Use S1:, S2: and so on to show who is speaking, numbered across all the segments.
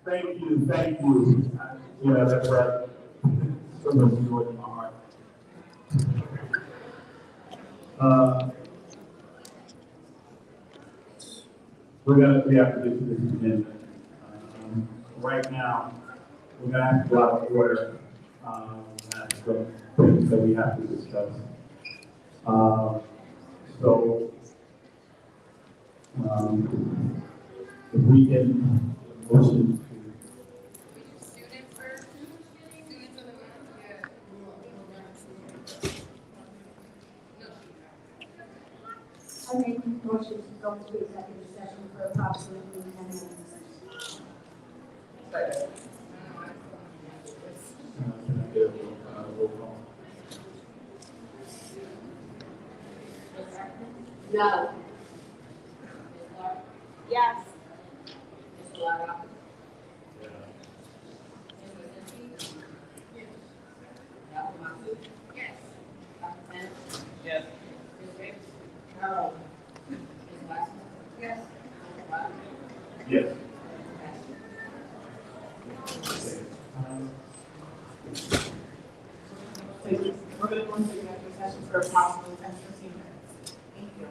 S1: Thank you, thank you. Yeah, that's right. So much joy in my heart. Uh, we have to get to this agenda. Right now, we're gonna have to go out of order. That's the things that we have to discuss. Uh, so, if we can motion
S2: I make a motion to go into executive session for approximately 10 minutes.
S1: can I get a roll call?
S2: No.
S3: Yes.
S4: Yes.
S2: No.
S3: Yes.
S1: Yes.
S4: We're going to go into executive session for approximately 10 to 15 minutes. Thank you.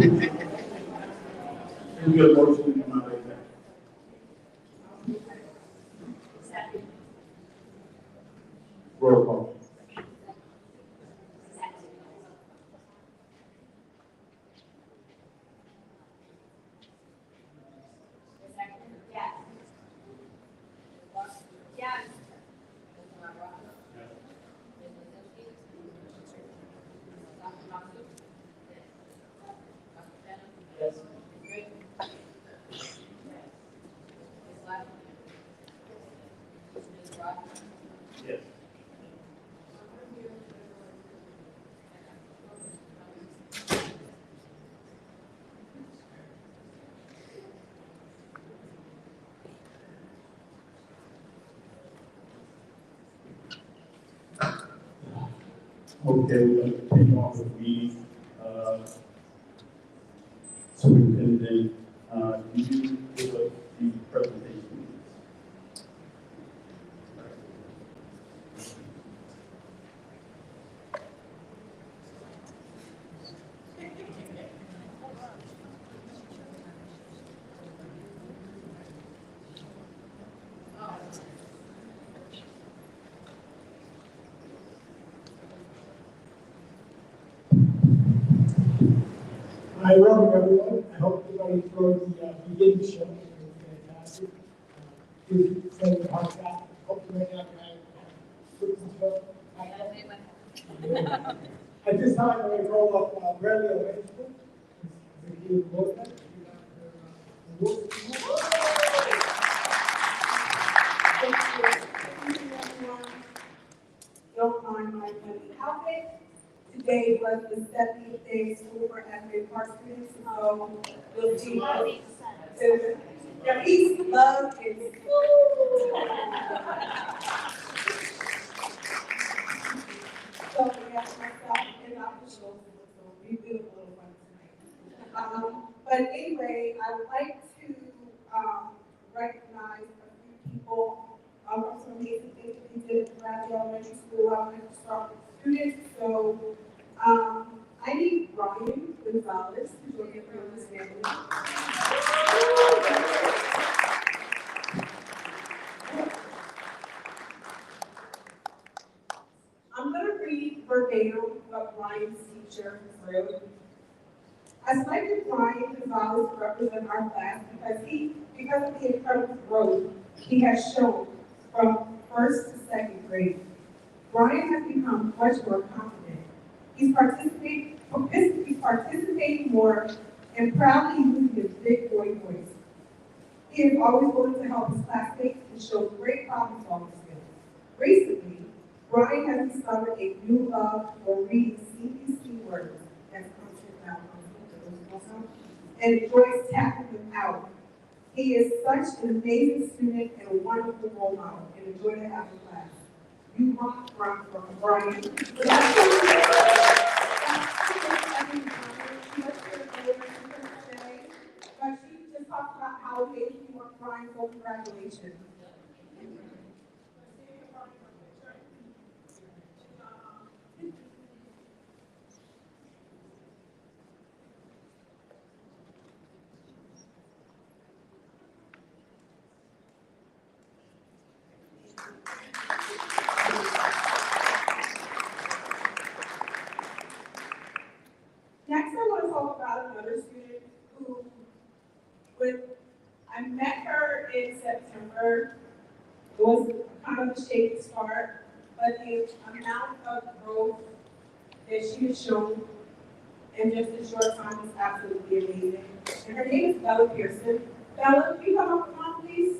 S1: Can we get a motion to come out of executive? Roll call. Yes. Okay, we're going to continue on with the superintendent. Do you give us the presentation?
S3: Hi, welcome everyone. I hope everybody enjoyed the beginning show. It was fantastic. Please send the heart back. Hopefully right now can At this time, I'm going to call up Bradley O'Hansford. The key of the board.
S5: Don't mind my funny outfit. Today was the 70th day of school for Asbury Park students, so we'll see. Their peace, love, and school. So we have myself and Dr. Schultz, so we do a little fun tonight. But anyway, I would like to recognize a few people from some amazing things we did at Bradley Elementary School. I would like to start with students. So I need Brian Gonzalez to join me from this family. I'm going to read verbatim what Brian's teacher wrote. I selected Brian Gonzalez to represent our class because of the incredible growth he has shown from first to second grade. Brian has become much more confident. He's participating more and proudly using his big boy voice. He is always willing to help his classmates and shows great problem-solving skills. Recently, Brian has discovered a new love for reading CPC words, that's constant vowel, and enjoys tapping them out. He is such an amazing student and a wonderful role model, and a joy to have in class. You rock, Brian. But she just talked about how amazing you are, Brian, so congratulations. Next, I want to talk about another student who, I met her in September. It was kind of a shaky start, but the amount of growth that she has shown in just a short time is absolutely amazing. And her name is Bella Pearson. Bella, can you come up front, please?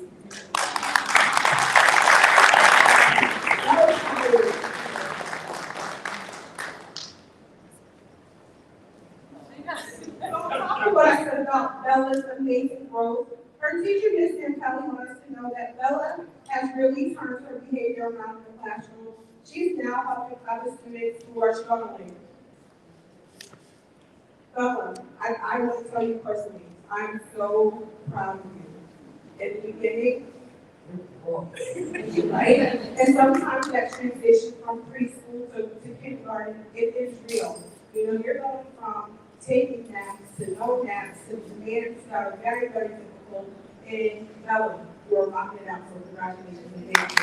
S5: What I said about Bella's amazing growth. Her teacher, Ms. Santelli, wants us to know that Bella has really turned her behavior around in the classroom. She's now helping other students who are struggling. Bella, I want to tell you personally, I'm so proud of you. In the beginning, right? And sometimes that transition from preschool to kindergarten, it is real. You know, you're going from taking naps, to no naps, to demands that are very, very difficult in development. You are knocking it out, so congratulations and thank you.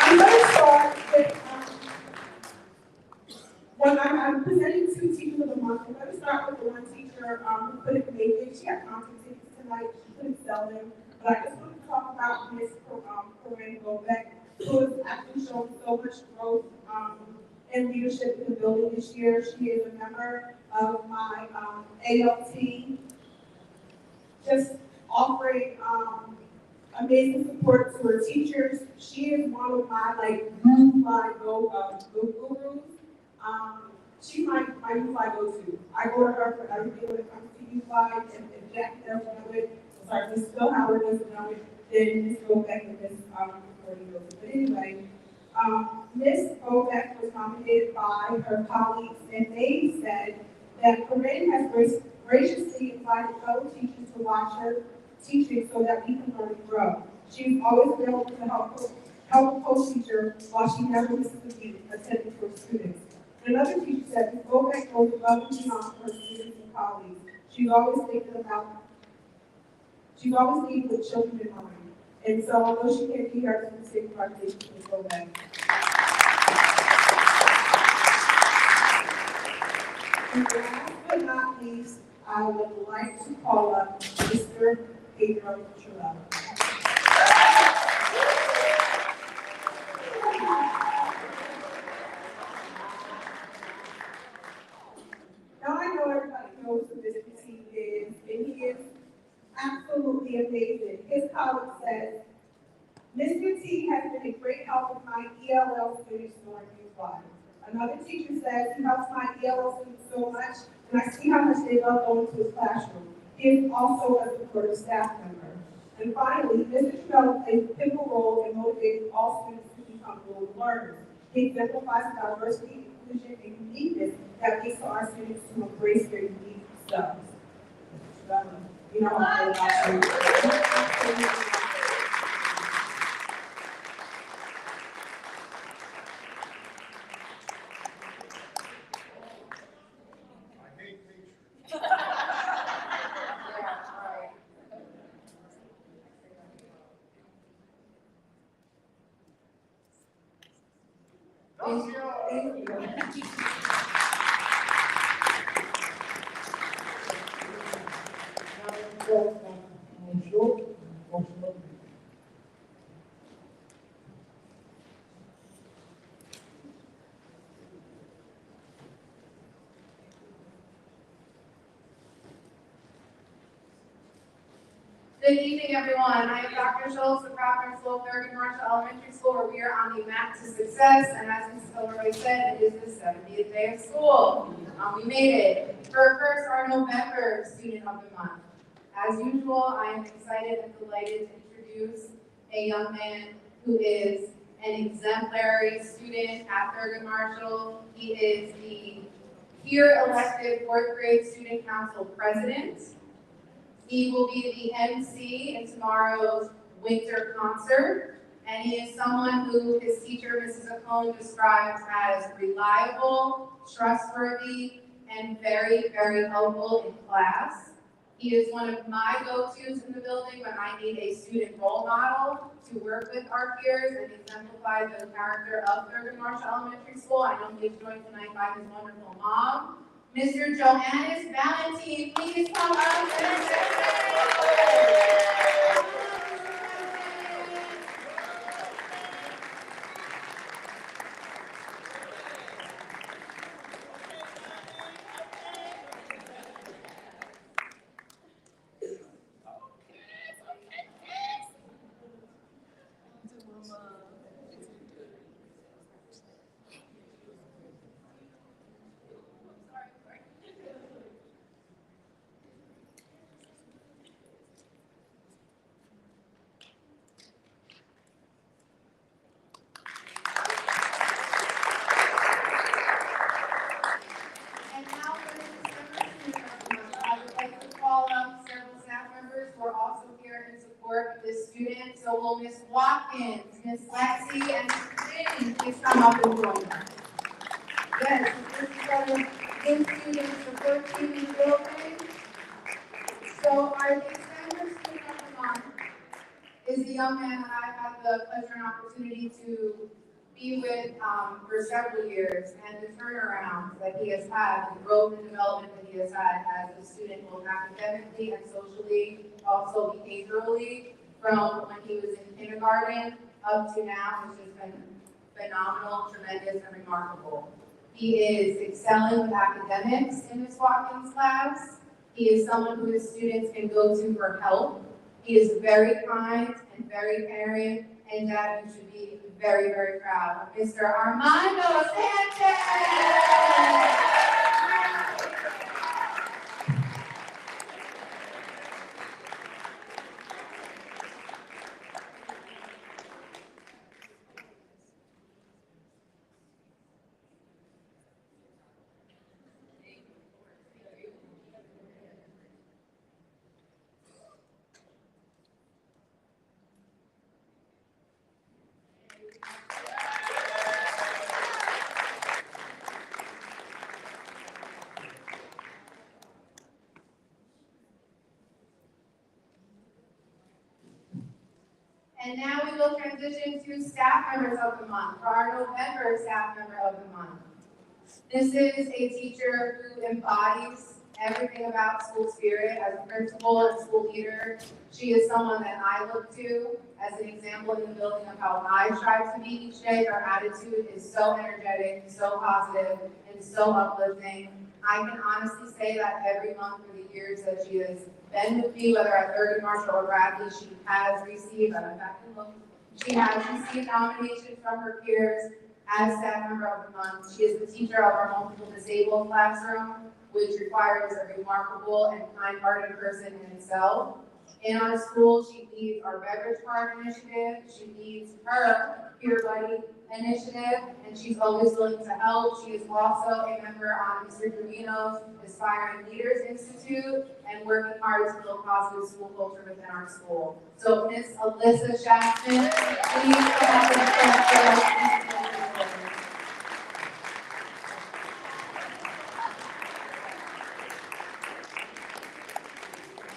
S5: I'm going to start with, I'm presenting two teachers of the month. I'm going to start with the one teacher who couldn't make it. She had concert tickets tonight. She couldn't sell them. But I just want to talk about Miss Corinne Bovek, who has actually shown so much growth in leadership in the building this year. She is a member of my ALT, just offering amazing support to her teachers. She is one of my gurus. She's my U-Fly go-to. I go to her for everything when it comes to U-Fly, and if Jack doesn't know it, sorry, Miss Phil Howard doesn't know it, then Miss Bovek and Miss Courtney knows it. But anyway, Miss Bovek was nominated by her colleagues, and they said that Corinne has graciously invited fellow teachers to watch her teaching so that we can learn and grow. She's always available to help a co-teacher while she never misses a beat attending to her students. Another teacher said, Ms. Bovek goes above and beyond for her students and colleagues. She's always leading with children in mind. And so, although she can't be here, I just want to say congratulations to Ms. Bovek. And last but not least, I would like to call up Mr. Pedro Trullo. Now I know everybody knows who Mr. T is, and he is absolutely amazing. His colleague says, Mr. T has been a great help with my ELL students during U-Fly. Another teacher says he helps my ELL students so much, and I see how much they love going to his classroom. He is also a supportive staff member. And finally, Mr. Trudell plays a pivotal role in motivating all students to become global learners. He exemplifies the diversity, inclusion, and uniqueness that leads to our students to embrace their unique selves. You know how I feel about you.
S6: Good evening, everyone. I am Dr. Schultz, the Principal of Thurgood Marshall Elementary School, where we are on the map to success. And as Mrs. Hilroy said, it is the 70th day of school. We made it. First, our November Student of the Month. As usual, I am excited and delighted to introduce a young man who is an exemplary student at Thurgood Marshall. He is the here elected 4th grade Student Council President. He will be the MC in tomorrow's winter concert, and he is someone who his teacher, Mrs. Acone, describes as reliable, trustworthy, and very, very helpful in class. He is one of my go-tos in the building when I need a student role model to work with our peers and exemplify the character of Thurgood Marshall Elementary School. I know he is joined tonight by his wonderful mom, Mr. Johannes Valentine. Please come up and Yes, this is our good student support team in the building. So our December student of the month is a young man that I've had the pleasure and opportunity to be with for several years, and the turnaround that he has had, the growth and development that he has had as a student, both academically and socially, also behaviorally, from when he was in kindergarten up to now, has just been phenomenal, tremendous, and remarkable. He is excelling with academics in Ms. Watkins' class. He is someone who his students can go to for help. He is very kind and very caring, and Dad, you should be very, very proud of Mr. Armando Sanchez. And now we will transition to staff members of the month, for our November staff member of the month. This is a teacher who embodies everything about school spirit as a principal and school leader. She is someone that I look to as an example in the building of how I strive to be each day. Her attitude is so energetic, so positive, and so uplifting. I can honestly say that every month for the years that she has been with me, whether at Thurgood Marshall or Bradley, she has received, she has received nominations from her peers as staff member of the month. She is the teacher of our multiple disabled classroom, which requires a remarkable and kind-hearted person in itself. In our school, she leads our beverage card initiative. She leads her Peer Buddy initiative, and she's always willing to help. She is also a member on Mr. Domino's Aspiring Leaders Institute and working hard to build positive school culture within our school. So Ms. Alyssa Shaston, please come up and stand for us.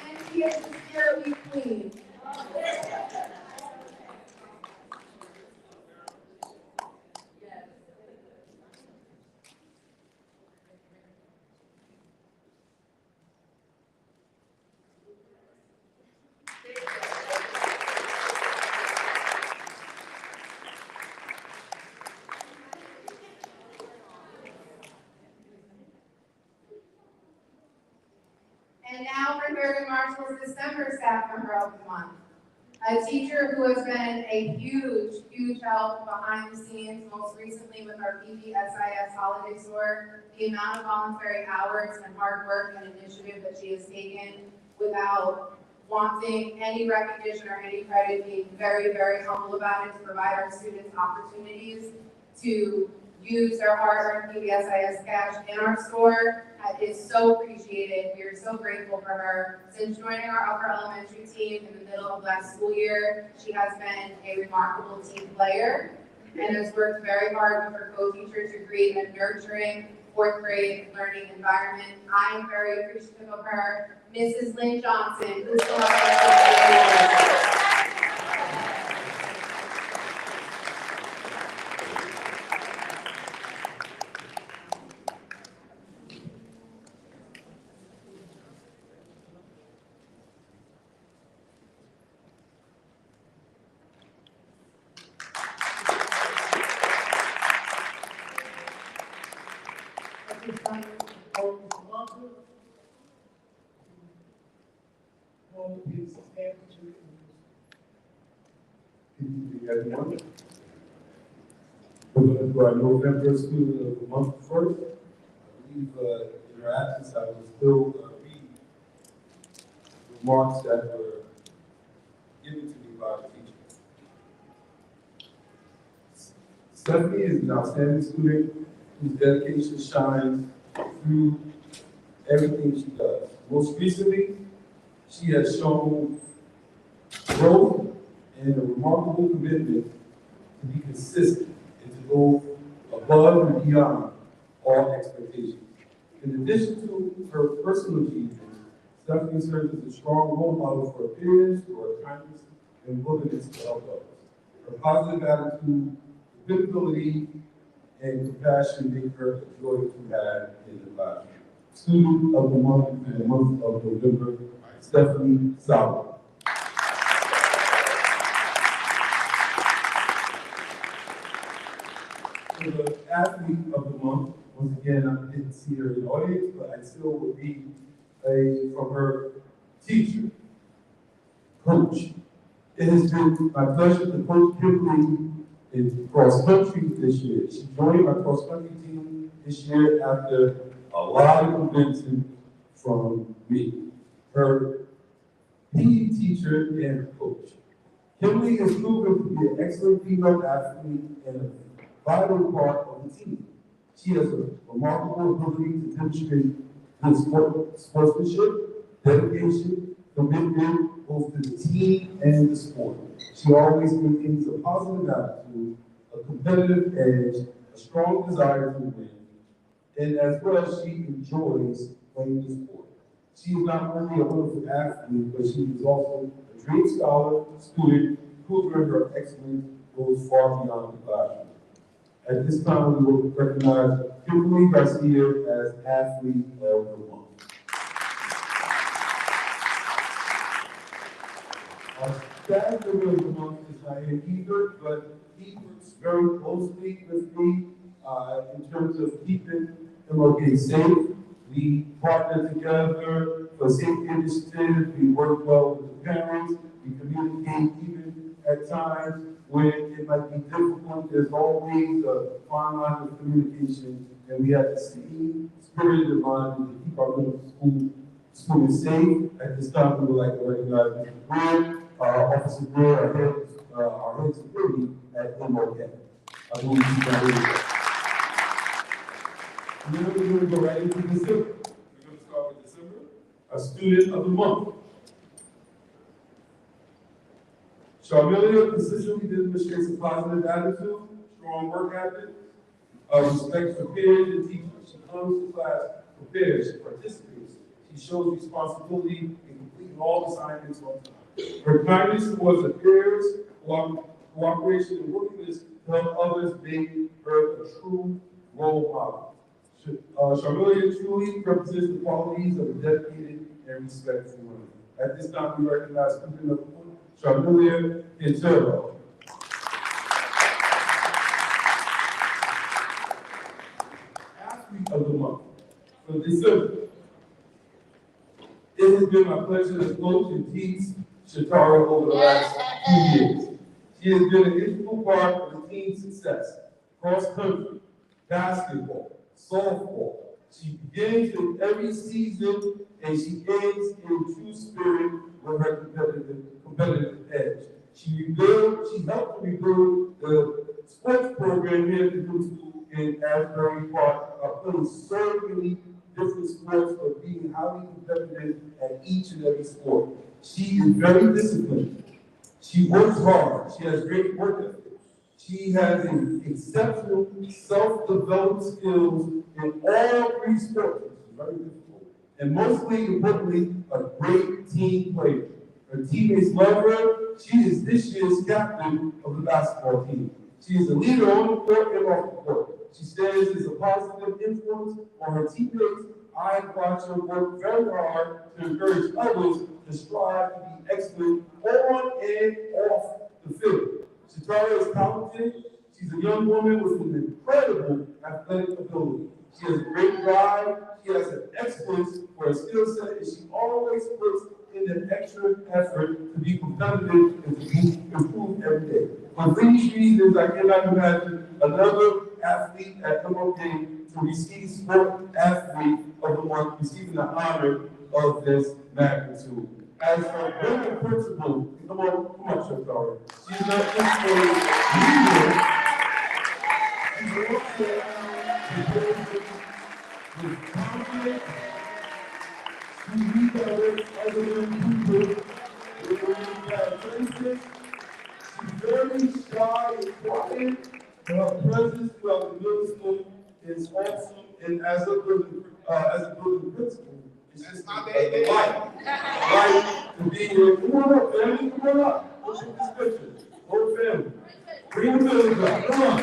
S6: And she is the Spirit Week Queen. And now for Thurgood Marshall's December staff member of the month. A teacher who has been a huge, huge help behind the scenes, most recently with our PPSIS holiday store. The amount of voluntary hours and hard work and initiative that she has taken without wanting any recognition or any credit, being very, very humble about it to provide our students opportunities to use their hard-earned PPSIS cash in our store is so appreciated. We are so grateful for her. Since joining our upper elementary team in the middle of last school year, she has been a remarkable team player and has worked very hard with her co-teacher to create a nurturing fourth grade learning environment. I am very appreciative of her. Mrs. Lynn Johnson, who's the
S7: Everyone. We're going to do our November Student of the Month first. I believe in her absence, I will still read remarks that were given to me by the teacher. Stephanie is an outstanding student whose dedication shines through everything she does. Most recently, she has shown growth and a remarkable commitment to be consistent and to go above and beyond all expectations. In addition to her personal achievements, Stephanie serves as a strong role model for her peers, for her kindness and willingness to help others. Her positive attitude, dependability, and compassion make her a joy to have in the classroom. Student of the month in the month of November, Stephanie Sauer. For the athlete of the month, once again, I didn't see her in the audience, but I still would be from her teacher, coach. It has been my pleasure to coach Kimberly in cross country this year. She joined my cross country team this year after a lot of convincing from me, her PE teacher and coach. Kimberly has proven to be an excellent female athlete and a vital part of the team. She has a remarkable ability to demonstrate good sportsmanship, dedication, commitment, both to the team and the sport. She always maintains a positive attitude, a competitive edge, a strong desire to win, and as well she enjoys playing the sport. She is not only a wonderful athlete, but she is also a great scholar, student, who during her excellence goes far beyond the classroom. At this time, we will recognize Kimberly Garcia as Athlete of the Month. Our staff member of the month is Diane Ebert, but he works very closely with me in terms of keeping MLK safe. We partner together for safety initiatives. We work well with the parents. We communicate even at times when it might be difficult. There's always a fine line of communication, and we have to stay spirited in mind to keep our little students safe. At this time, we would like to recognize Mr. Grant, Officer Grant, our head security at MLK. I believe he's going to do it. And then we're going to go right into December. We're going to start with December, a student of the month. Charmelia consistently demonstrates a positive attitude, strong work ethic, respect for peers and teachers. She comes to class prepared, she participates, she shows responsibility in completing all assignments on time. Her kindness towards her peers, cooperation, and willingness to help others make her a true role model. Charmelia truly represents the qualities of a dedicated and respectful woman. At this time, we recognize student of the month, Charmelia Quintero. Athlete of the month for December. It has been my pleasure to coach and teach Shatara over the last 2 years. She has been an integral part of the team's success. Cross country, basketball, softball. She begins in every season and she ends in true spirit with her competitive edge. She helped to rebuild the sports program here at the middle school in Asbury Park, playing so many different sports, but being highly competitive at each and every sport. She is very disciplined. She works hard. She has great work ethic. She has an exceptional self-developed skills in all 3 sports, which is very difficult. And mostly importantly, a great team player. Her teammates love her. She is this year's captain of the basketball team. She is a leader on the court and off the court. She stands as a positive influence on her teammates. I watch her work very hard to encourage others to strive to be excellent on and off the field. Shatara is talented. She's a young woman with an incredible athletic ability. She has great drive. She has an excellence for her skill set, and she always puts in an extra effort to be competitive and to be improved every day. For these reasons, I cannot imagine another athlete at MLK to receive Sport Athlete of the Month, receiving the honor of this magnitude. As a women principal, come on, Shatara. She's not just a leader, she's also with confidence. She redirects other young people with characteristics. She's very shy and quiet, but her presence throughout the middle school is awesome And as a building principal, it's just a light to be here. Come on up, family, come on up. Let's take this picture. Whole family. Bring the building up, come on.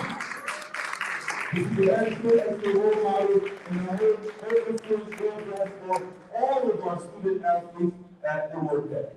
S7: This is the excellent role model, and I hope influence will that for all of our student athletes at the workday.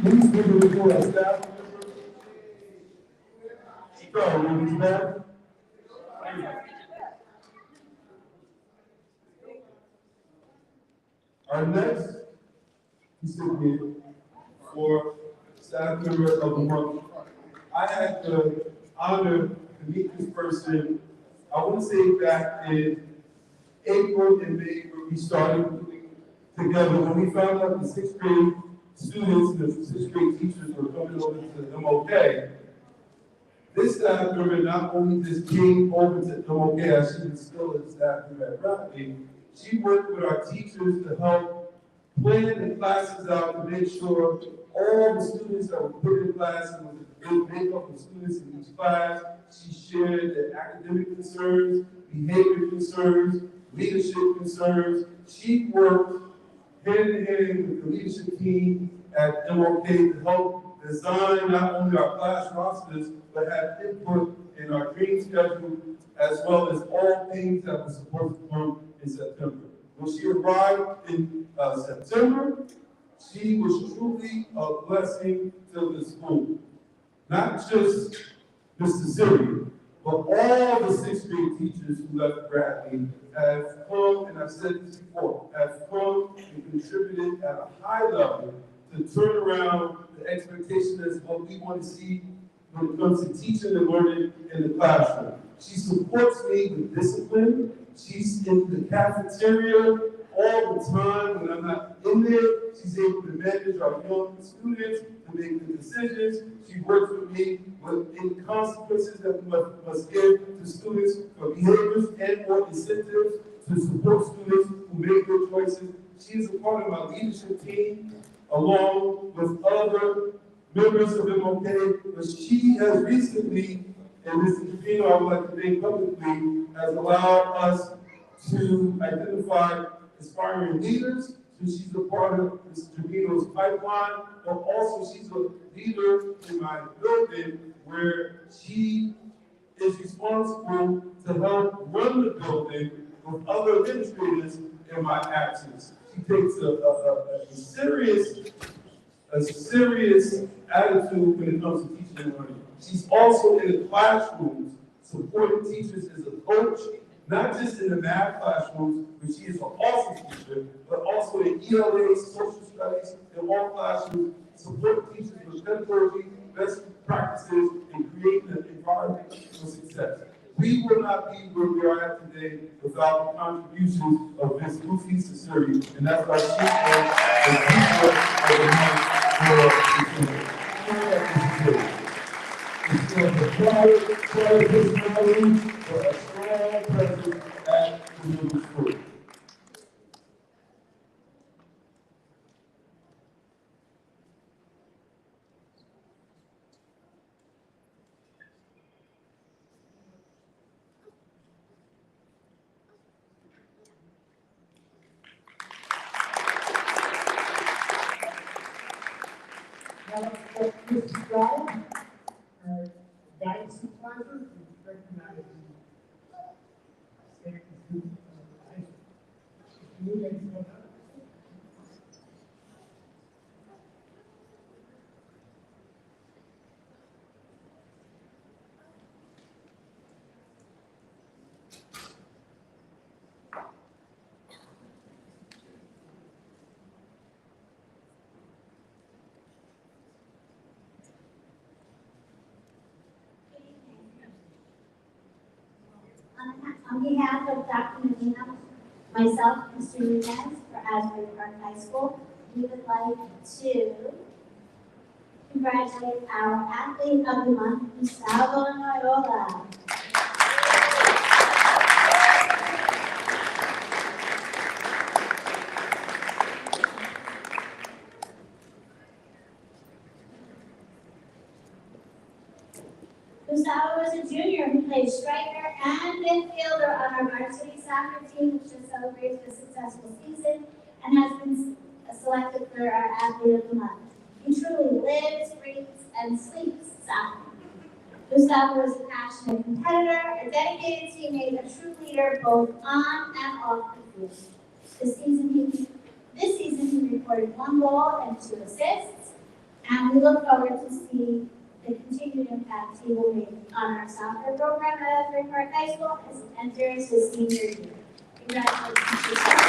S7: Please give a report of staff. Our next recipient for staff member of the month, I had the honor to meet this person, I want to say back in April and May, when we started putting together, when we found out the sixth grade students, the sixth grade teachers were coming over to the MOK. This staff member not only just came over to MOK, as she was still a staff member at Bradley, she worked with our teachers to help plan the classes out to make sure all the students that were put in class and with a good makeup of students in each class. She shared their academic concerns, behavior concerns, leadership concerns. She worked hand in hand with the leadership team at MOK to help design not only our class rosters, but have input in our training schedule, as well as all things that were supposed to come in September. When she arrived in September, she was truly a blessing to the school. Not just Mr. Siri, but all the sixth grade teachers who left Bradley have come, and I've said this before, have come and contributed at a high level to turn around the expectation as what we want to see when it comes to teaching and learning in the classroom. She supports me with discipline. She's in the cafeteria all the time when I'm not in there. She's able to manage our young students, to make the decisions. She works with me in consequences that we must give to students for behaviors and or incentives to support students who make good choices. She is a part of my leadership team, along with other members of MOK, but she has recently, and this is the I would like to name publicly, has allowed us to identify aspiring leaders. So she's a part of this Trevino's pipeline, but also she's a leader in my building where she is responsible to help run the building with other administrators in my absence. She takes a serious attitude when it comes to teaching and learning. She's also in the classrooms supporting teachers as a coach, not just in the math classrooms, where she is an awesome teacher, but also in ELA, social studies, in all classrooms, supporting teachers with pedagogy, best practices, and creating an environment for success. We will not be where we are at today without the contributions of Ms. Lucy Ciceri, and that's why she is the teacher of the month for the it's for the quiet personality for a strong presence at the middle school.
S3: Now, Mrs. Brown, our guidance supervisor, who recognizes the safety student of the high school. If you ladies come up.
S2: On behalf of Dr. Medina, myself, and Mr. Nunez for Asbury Park High School, we would like to congratulate our athlete of the month, Gustavo Noyola. Gustavo was a junior who played striker and midfielder on our varsity soccer team, which just celebrates a successful season and has been selected for our athlete of the month. He truly lives, breathes, and sleeps soccer. Gustavo is a passionate competitor, a dedicated teammate, a true leader both on and off the field. This season he recorded 1 goal and 2 assists, and we look forward to see the continued impact he will make on our soccer program at Asbury Park High School as he enters his senior year. Congratulations, Gustavo.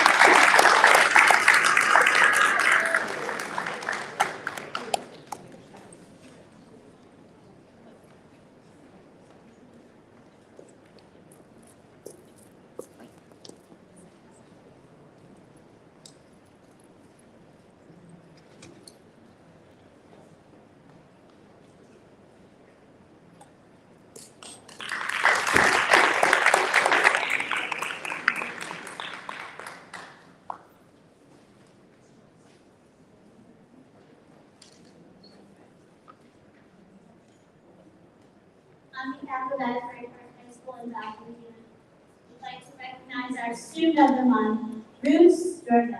S2: On behalf of Asbury Park High School and Dr. Medina, we'd like to recognize our student of the month, Bruce Jordan.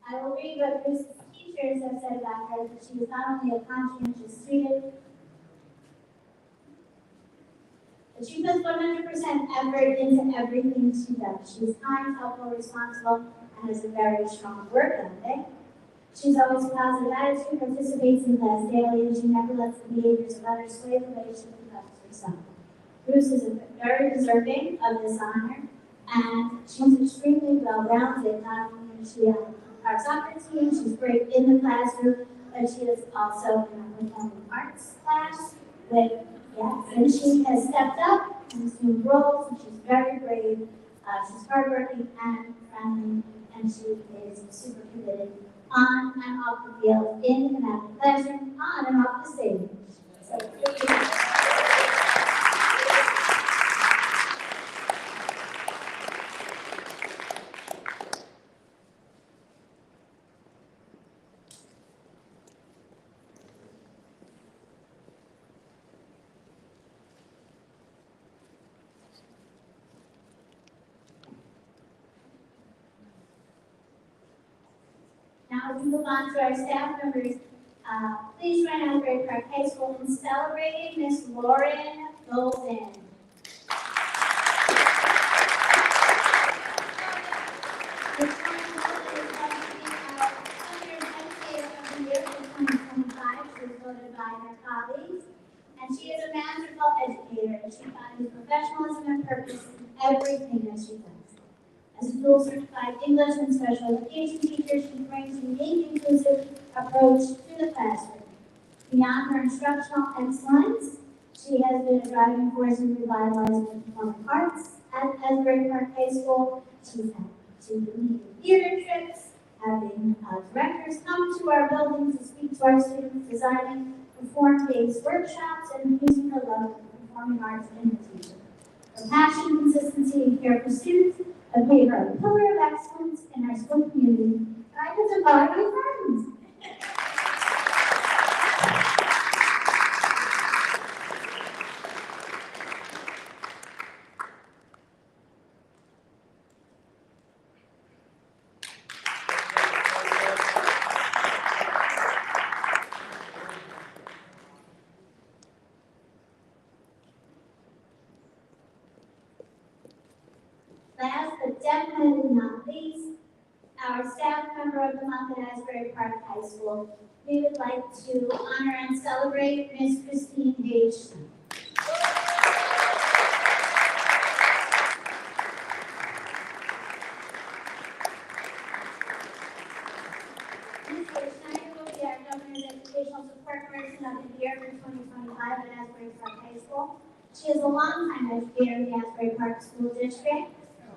S2: I will read what Bruce's teachers have said about her, that she was not only a conscientious student, but she puts 100% effort into everything she does. She is kind, helpful, responsible, and has a very strong work ethic. She's always a positive attitude, participates in class daily, and she never lets the behaviors of others sway the way she conducts herself. Bruce is very deserving of this honor, and she's extremely well-rounded. Not only is she on our soccer team, she's great in the classroom, but she is also in our performing arts class with, yes, and she has stepped up and assumed roles, and she's very brave. She's hardworking and friendly, and she is super committed on and off the field, in and out of the classroom, on and off the stage. So, thank you. Now, as we move on to our staff members, please join Asbury Park High School in celebrating Miss Lauren Golden. Miss Lauren Golden is going to be our Senior Educator of the Year for 2025. She was voted by her colleagues, and she is a masterful educator, and she finds professionalism and purpose in everything that she does. As a dual certified English and special education teacher, she brings a unique, inclusive approach to the classroom. Beyond her instructional excellence, she has been a driving force in revitalizing the performing arts at Asbury Park High School. She's had to lead theater trips, having directors come to our building to speak to our students, designing perform-based workshops, and infusing her love of the performing arts in her teaching. Her passion, consistency, and care for students have made her a pillar of excellence in our school community. And I get to call her my friends. Last but definitely not least, our staff member of the month at Asbury Park High School, we would like to honor and celebrate Miss Christine H. Mr. Schneider will be our Governor's Educational Support Person of the Year for 2025 at Asbury Park High School. She is a longtime educator in the Asbury Park School District,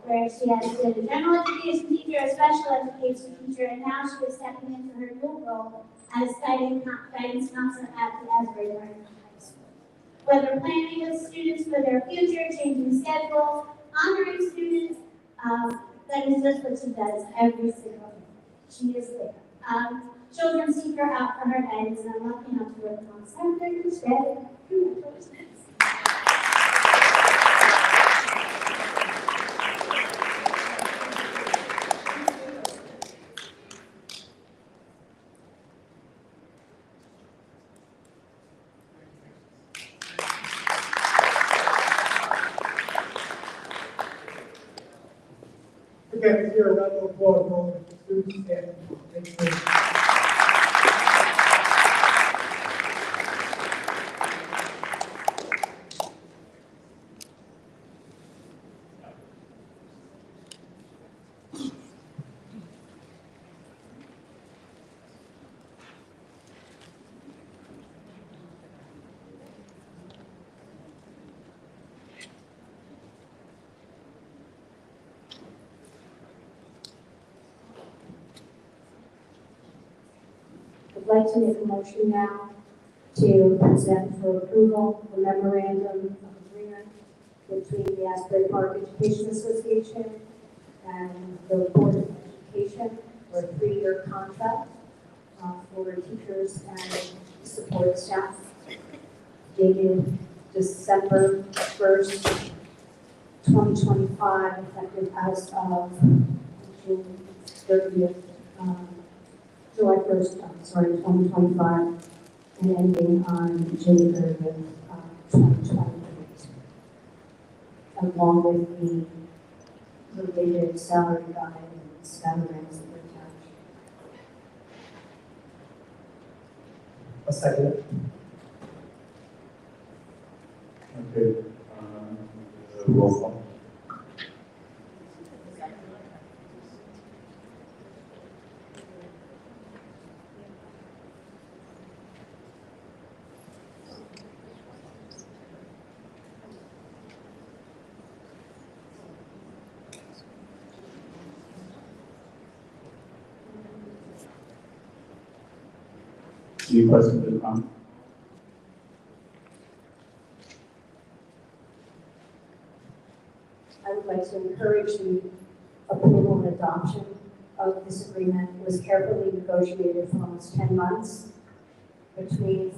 S2: where she has been a general education teacher, a special education teacher, and now she is stepping into her new role as guidance counselor at the Asbury Park High School. Whether planning with students for their future, changing schedules, honoring students, that is just what she does every single day. She is there. Children seek her out for her guidance, and I'm lucky enough to work alongside her today. Congratulations.
S3: Again, here, a round of applause for all the students and administrators.
S8: I'd like to make a motion now to present for approval the memorandum of agreement between the Asbury Park Education Association and the Board of Education for a 3-year contract for teachers and support staff dated December 1st, 2025, effective as of June 30th. July 1st, 2025, and ending on January 2028, along with the related salary guide and salary ranks that were attached.
S1: A second. Okay, roll call. Any questions or comments?
S8: I would like to encourage the approval and adoption of this agreement. It was carefully negotiated for almost 10 months between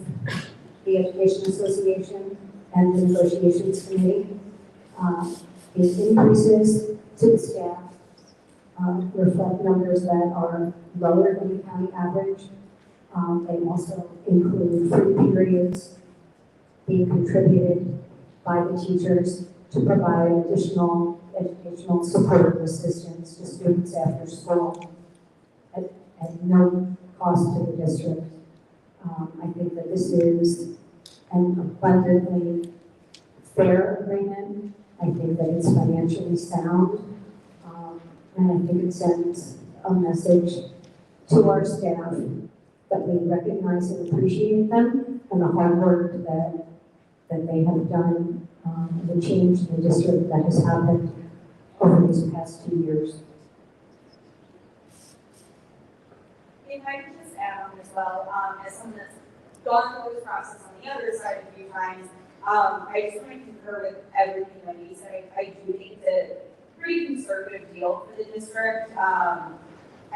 S8: the Education Association and the Negotiations Committee. The increases to the staff reflect numbers that are lower than the county average. They also include free periods being contributed by the teachers to provide additional educational support and assistance to students after school at no cost to the district. I think that this is an abundantly fair agreement. I think that it's financially sound, and I think it sends a message to our staff that we recognize and appreciate them and the hard work that they have done, the change in the district that has happened over these past 2 years.
S9: If I could just add on as well, as someone that's gone through this process on the other side a few times, I just want to concur with everything that you said. I do think it's a pretty conservative deal for the district.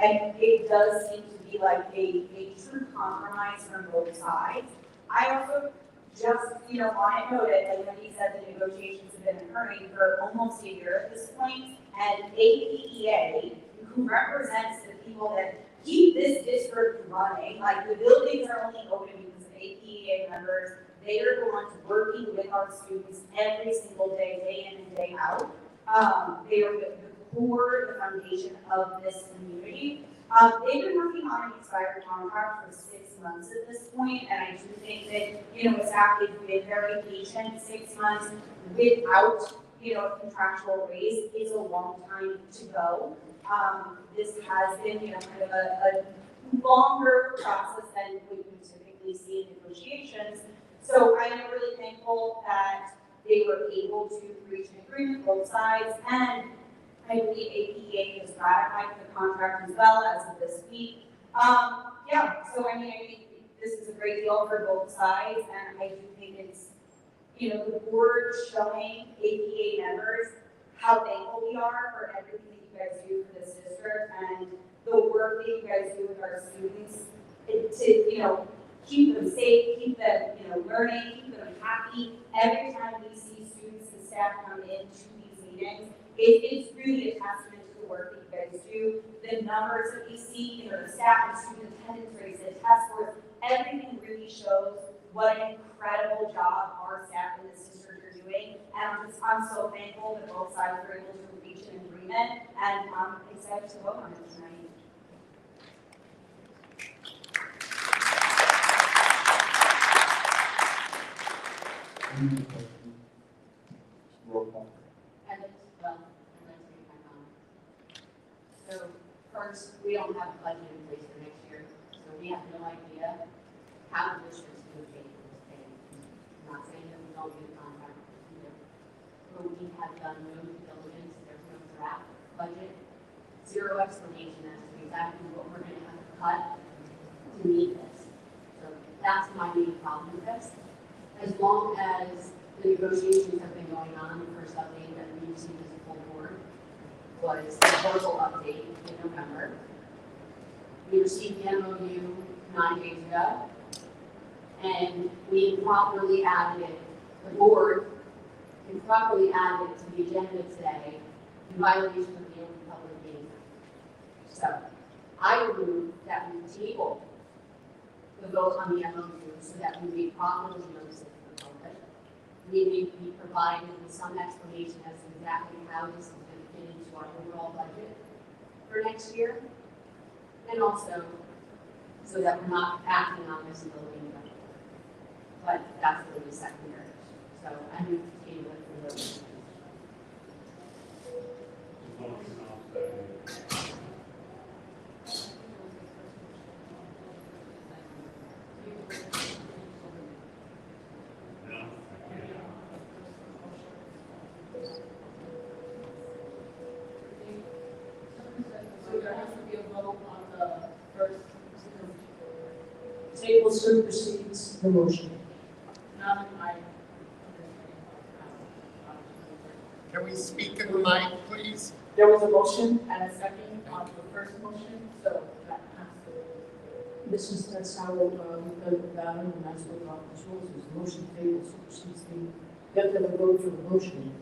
S9: And it does seem to be like a true compromise from both sides. I also just, want to note it, like Wendy said, the negotiations have been occurring for almost a year at this point, and APEA, who represents the people that keep this district running, like the buildings are only open because of APEA members. They are the ones working with our students every single day, day in and day out. They are the core, the foundation of this community. They've been working on an expired contract for 6 months at this point, and I do think that, staff has been very patient. 6 months without, a contractual raise is a long time to go. This has been, kind of a longer process than what you typically see in negotiations. So I am really thankful that they were able to reach an agreement, both sides, and I believe APEA has ratified the contract as well as of this week. So I think this is a great deal for both sides, and I do think it's, the board showing APEA members how thankful we are for everything that you guys do for this district and the work that you guys do with our students to, keep them safe, keep them, learning, keep them happy. Every time we see students and staff come into these meetings, it's really a testament to the work that you guys do. The numbers that we see, the staff and student attendance rates, the test scores, everything really shows what an incredible job our staff in this district are doing. And I'm so thankful that both sides were able to reach an agreement, and I'm excited to vote on it tonight.
S7: Roll call.
S4: I'd like to make my comment. So first, we don't have a budget in place for next year, so we have no idea how the district's going to pay for this thing. I'm not saying that we don't get a contract either, but we have done no due diligence, there's no draft budget, zero explanation as to exactly what we're going to have to cut to meet this. So that's my main problem with this. As long as the negotiations have been going on, the first update that we received as a full board was the verbal update in November. We received the MOU 9 days ago, and we improperly added it, the board improperly added it to the agenda today in violation of the Open Public Meeting Act. So I would move that we table the vote on the MOU so that we may properly notice it to the public. We may be provided with some explanation as to exactly how this is going to fit into our overall budget for next year, and also so that we're not acting on this until the end of the year. But that's really secondary. So I move to table it for those.
S10: Table supersedes the motion.
S11: Can we speak in the mic, please?
S10: There was a motion and a second on the first motion, so that has to. That's how we've done it without it, and that's what Robert's rules is. Motion table supersedes the, you have to have a vote for the motion.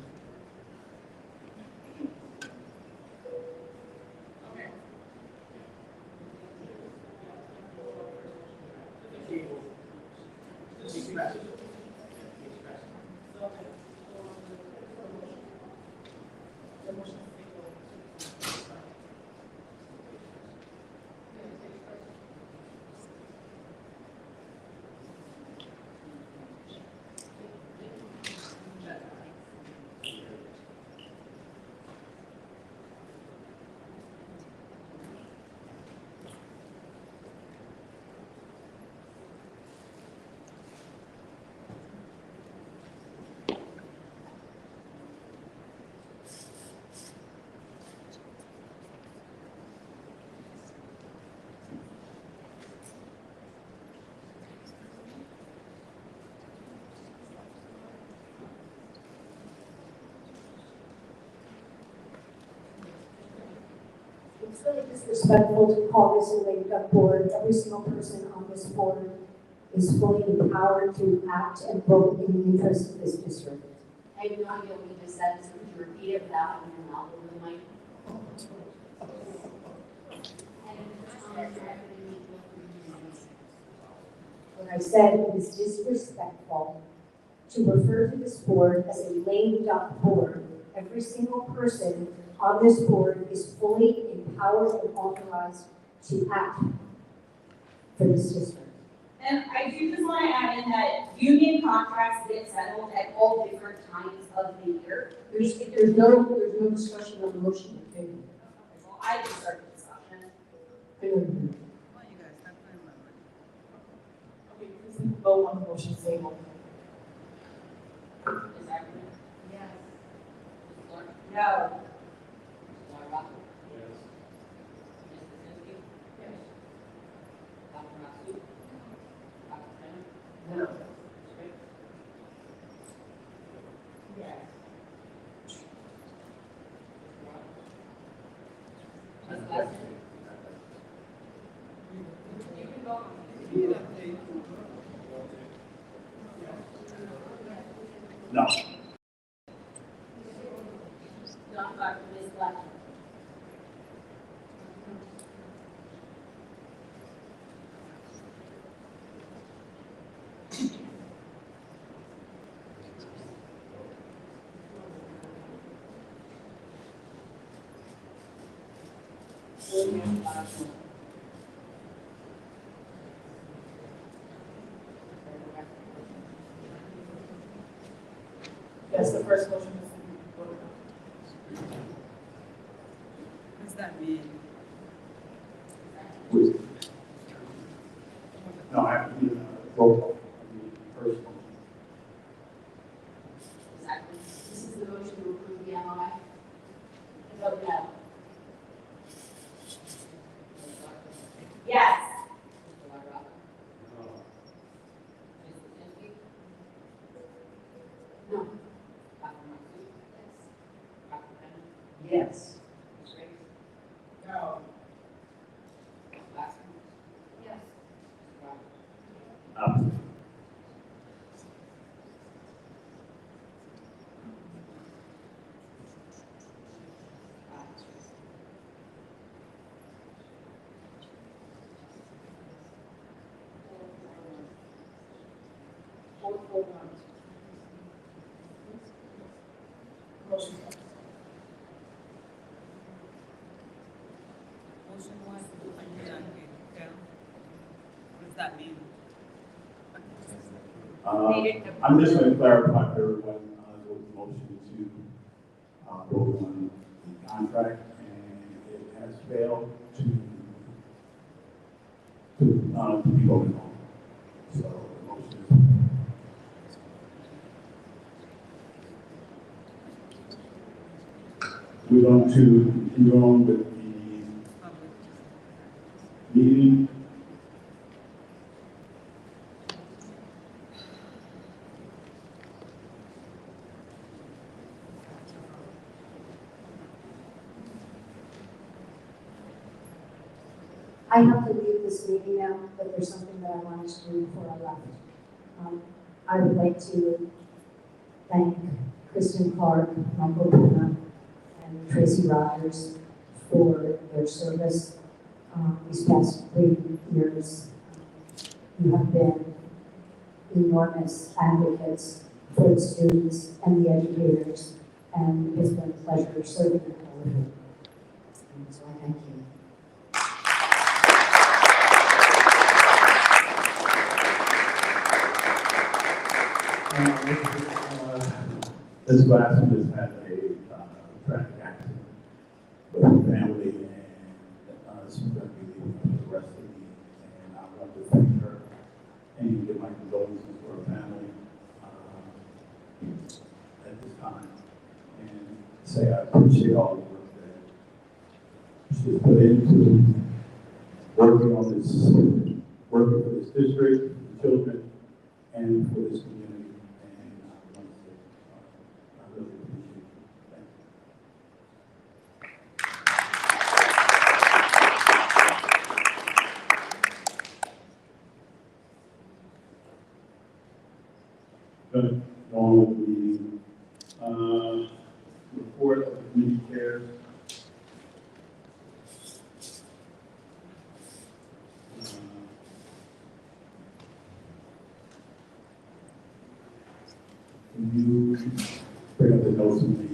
S8: It's really disrespectful to call this a lame duck board. Every single person on this board is fully empowered to act and vote in the interest of this district.
S4: I have no idea what you just said, so could you repeat it without having your mouth over the mic?
S8: What I said, it is disrespectful to refer to this board as a lame duck board. Every single person on this board is fully empowered and authorized to act for this district.
S9: And I do just want to add in that union contracts get settled at all different times of the year.
S10: There's no discussion on the motion on the table.
S9: Well, I just started the discussion.
S10: Hang on. Okay, please vote on the motion table.
S4: Ms. Ackerman?
S6: Yes.
S4: Ms. Clark?
S9: No.
S4: Mr. Larrabell?
S1: Yes.
S4: Ms. Kaczynski?
S10: Yes.
S4: Dr. Maxut? Dr. Bennett?
S10: No.
S4: Ms. Riggs?
S10: Yes.
S4: Ms. Glassman?
S9: You can vote.
S1: No.
S4: Dr. Ms. Glassman?
S10: Yes, the first motion is voted on.
S12: What does that mean?
S1: No, I have to do roll call. First one.
S4: Ms. Ackerman? This is the motion to approve the MOA. Vote no. Ms. Clark?
S9: Yes.
S4: Mr. Larrabell? Ms. Kaczynski? No. Dr. Maxut? Yes. Dr. Bennett?
S10: Yes.
S4: Ms. Riggs?
S10: No.
S4: Ms. Glassman?
S6: Yes.
S4: Mr. Roberts?
S1: Opposite.
S10: Four, one. Motion passes.
S12: Motion was, down. What does that mean?
S1: I'm just going to clarify for everyone, there was a motion to vote on the contract, and it has failed to be voted on. So the motion is. We're going to continue on with the meeting.
S8: I have to leave this meeting now, but there's something that I wanted to do before I left. I would like to thank Kristen Clark, Michael Puna, and Tracy Rogers for their service these past 3 years. You have been enormous advocates for the students and the educators, and it's been a pleasure serving with all of you. And so I thank you.
S1: This last one just had a traffic accident with her family, and she's going to be leaving for the rest of the week. And I want to thank her and give my condolences for her family at this time, and say I appreciate all the work that she's put into working for this district, the children, and for this community. And I want to say, I really appreciate it. Thank you. Going to go on with the meeting. Report of the community care. Can you bring up the notes with me?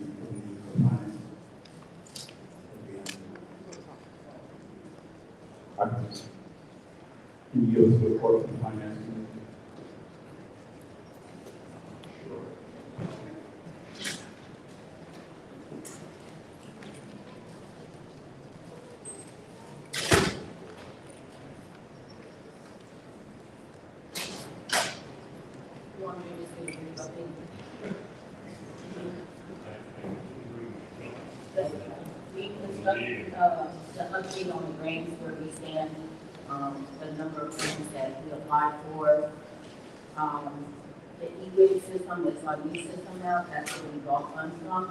S10: We constructed, the update on the grants where we stand, the number of grants that we applied for. The e-way system is our new system now, that's where we draw funds from.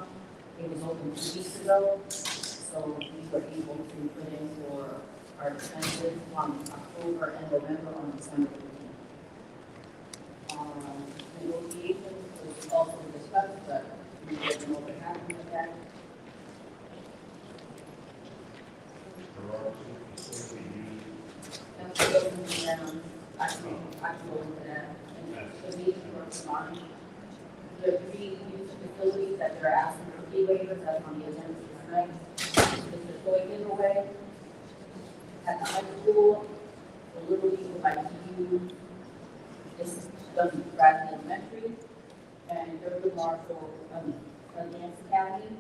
S10: It was open 2 weeks ago, so we were able to put in for our expenses from October and November on December 15th. Negotiations was also discussed, but we didn't know what happened with that. That's the I can go into that. And the meeting works on the three use facilities that they're asking for fee waivers, that's on the agenda tonight. It's the toy giveaway at the high school, the Little League would like to use, this is done Bradley Elementary, and Thurgood Marshall, Advanced Academy.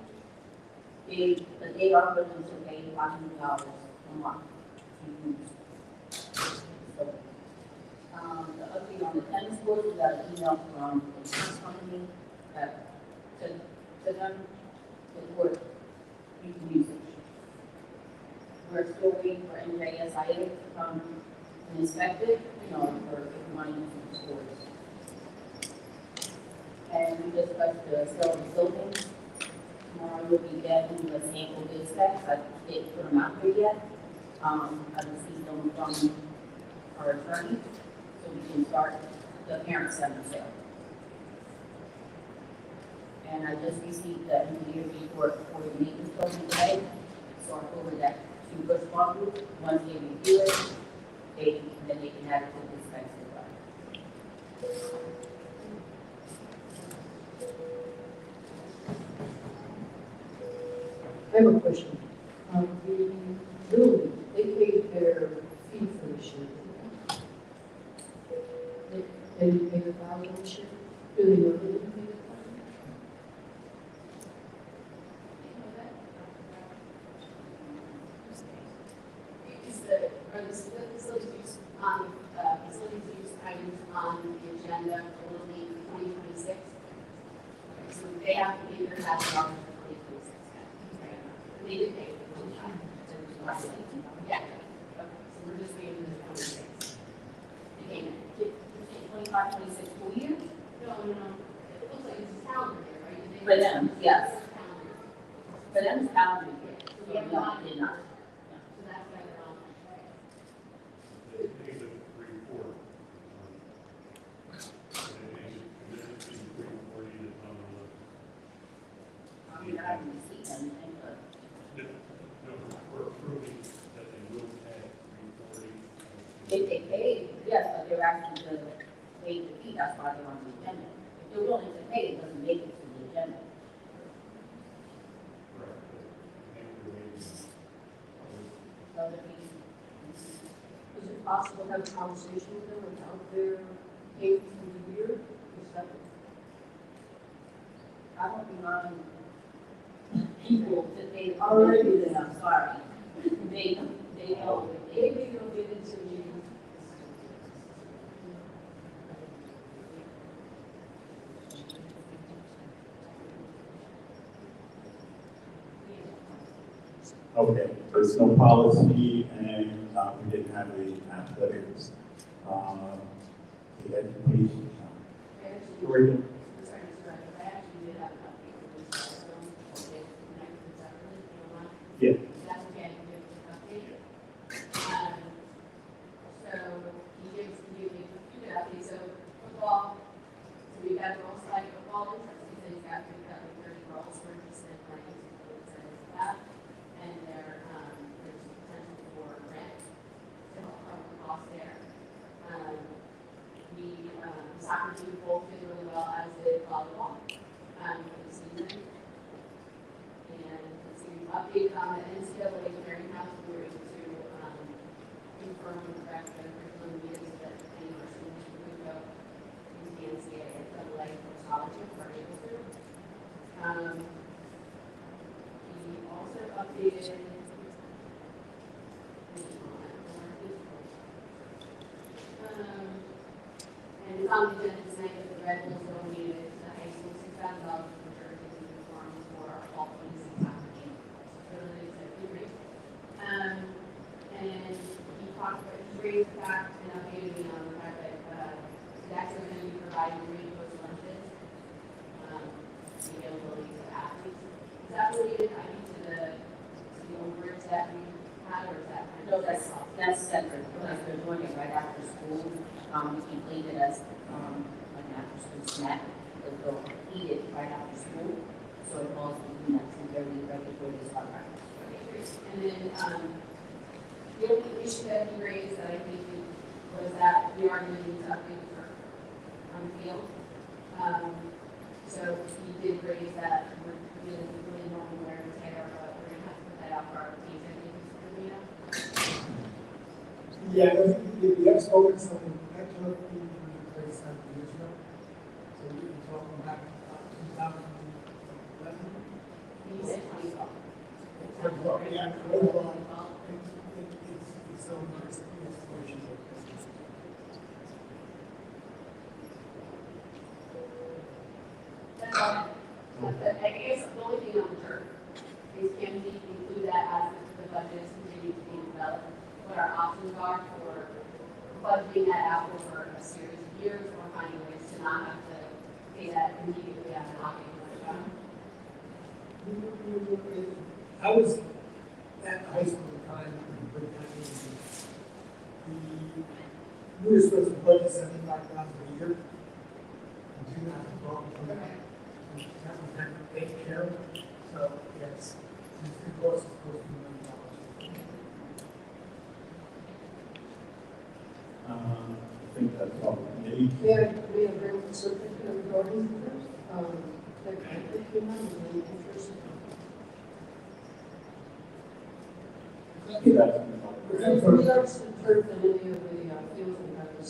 S10: They are willing to pay $100 a month to use. So, the update on the tennis court, we got an email from the tennis company that to them, the court, you can use it. We're still waiting for NJSIA to come and inspect it, for if we want to use the courts. And we discussed the sale of buildings. Tomorrow we'll be getting the sample bid specs. I didn't put them out there yet. I received them from our attorney, so we can start the parent center sale. And I just received the engineer's report for the maintenance building today, so I forwarded that to Bush Law Group. Once they review it, then they can add it to the specs as well. I have a question. The building, they paid their fee for the year. They didn't pay the $1,000 this year? Do they know they didn't pay the $1,000?
S4: Is the facilities use items on the agenda for Little League 2026? So they have to pay their $1,000 for 2026. They did pay for the last year. Yeah. Okay. So we're just waiting for the 26. They came in. 25, 26 school year? No. It looks like it's a calendar year, right?
S10: For them, yes.
S4: Calendar year.
S10: For them, it's calendar year.
S4: So we have not.
S10: Did not.
S4: So that's why they're on.
S10: I mean, I haven't seen anything, but if they pay, yes, but they're asking to pay the fee, that's why they're on the agenda. If they're willing to pay, it doesn't make it to the agenda. Other fees.
S12: Is it possible to have a conversation with them without their payment for the year? Is that
S10: I don't be mind people that they
S12: Already
S10: already,
S12: there.
S10: I'm sorry. They know,
S12: maybe they'll get into the
S1: Okay, so it's no policy, and we didn't have the athletics, the education. Curriculum.
S4: I actually did have an update for this, so okay, connect with separately, if you don't mind.
S1: Yeah.
S4: That's okay, I can give you an update. So he gives you the update, so football, so we've got girls like football, he said he's got 30 girls who are interested in playing, so we're excited for that. And there's potential for grant to help cover the cost there. Soccer team both did really well, as did volleyball, for the season. And let's see, update on the NCAA clearinghouse, we were able to, confirm the fact that curriculum meetings that any of our students who go into the NCAA for scholarships are able to. We also updated and it's on the agenda tonight, but Red Bulls donated to the high school $6,000 for jerseys and uniforms for our fall 26 soccer team. So really excited, great. And he talked about, he raised the fact and updated me on the fact that he's actually going to be providing free post lunches, availability to athletes. Is that related, I think, to the overage that we had, or is that?
S9: No, that's separate, because they're doing it right after school. We complete it as, like an after school snack, but they'll eat it right after school. So it falls between that 2:30 right before they start practice.
S4: And then, the only issue that he raised that I think was that we are going to need to update the turf on the field. So he did raise that we're really normal wear and tear, but we're going to have to put that out for our teams. I think it's really,
S3: Yeah, I think the next focus on that turf being replaced 7 years ago. So we can talk about 2011.
S4: he said 2012.
S3: Yeah, overall, it's so nice.
S4: I guess the only thing on the turf is can we include that as the budget is continuing to be developed, what our options are for budgeting that out over a series of years, or finding ways to not have to pay that immediately after locking the
S3: I was at high school at the time, we were supposed to budget $75,000 a year. And 2012, that was kind of taken care of. So, yes, it was supposed to be $1 million.
S1: I think that's all. Maybe.
S12: We have very certificate of regarding this. That came out of the interest. With regards to turf and any of the fields and others,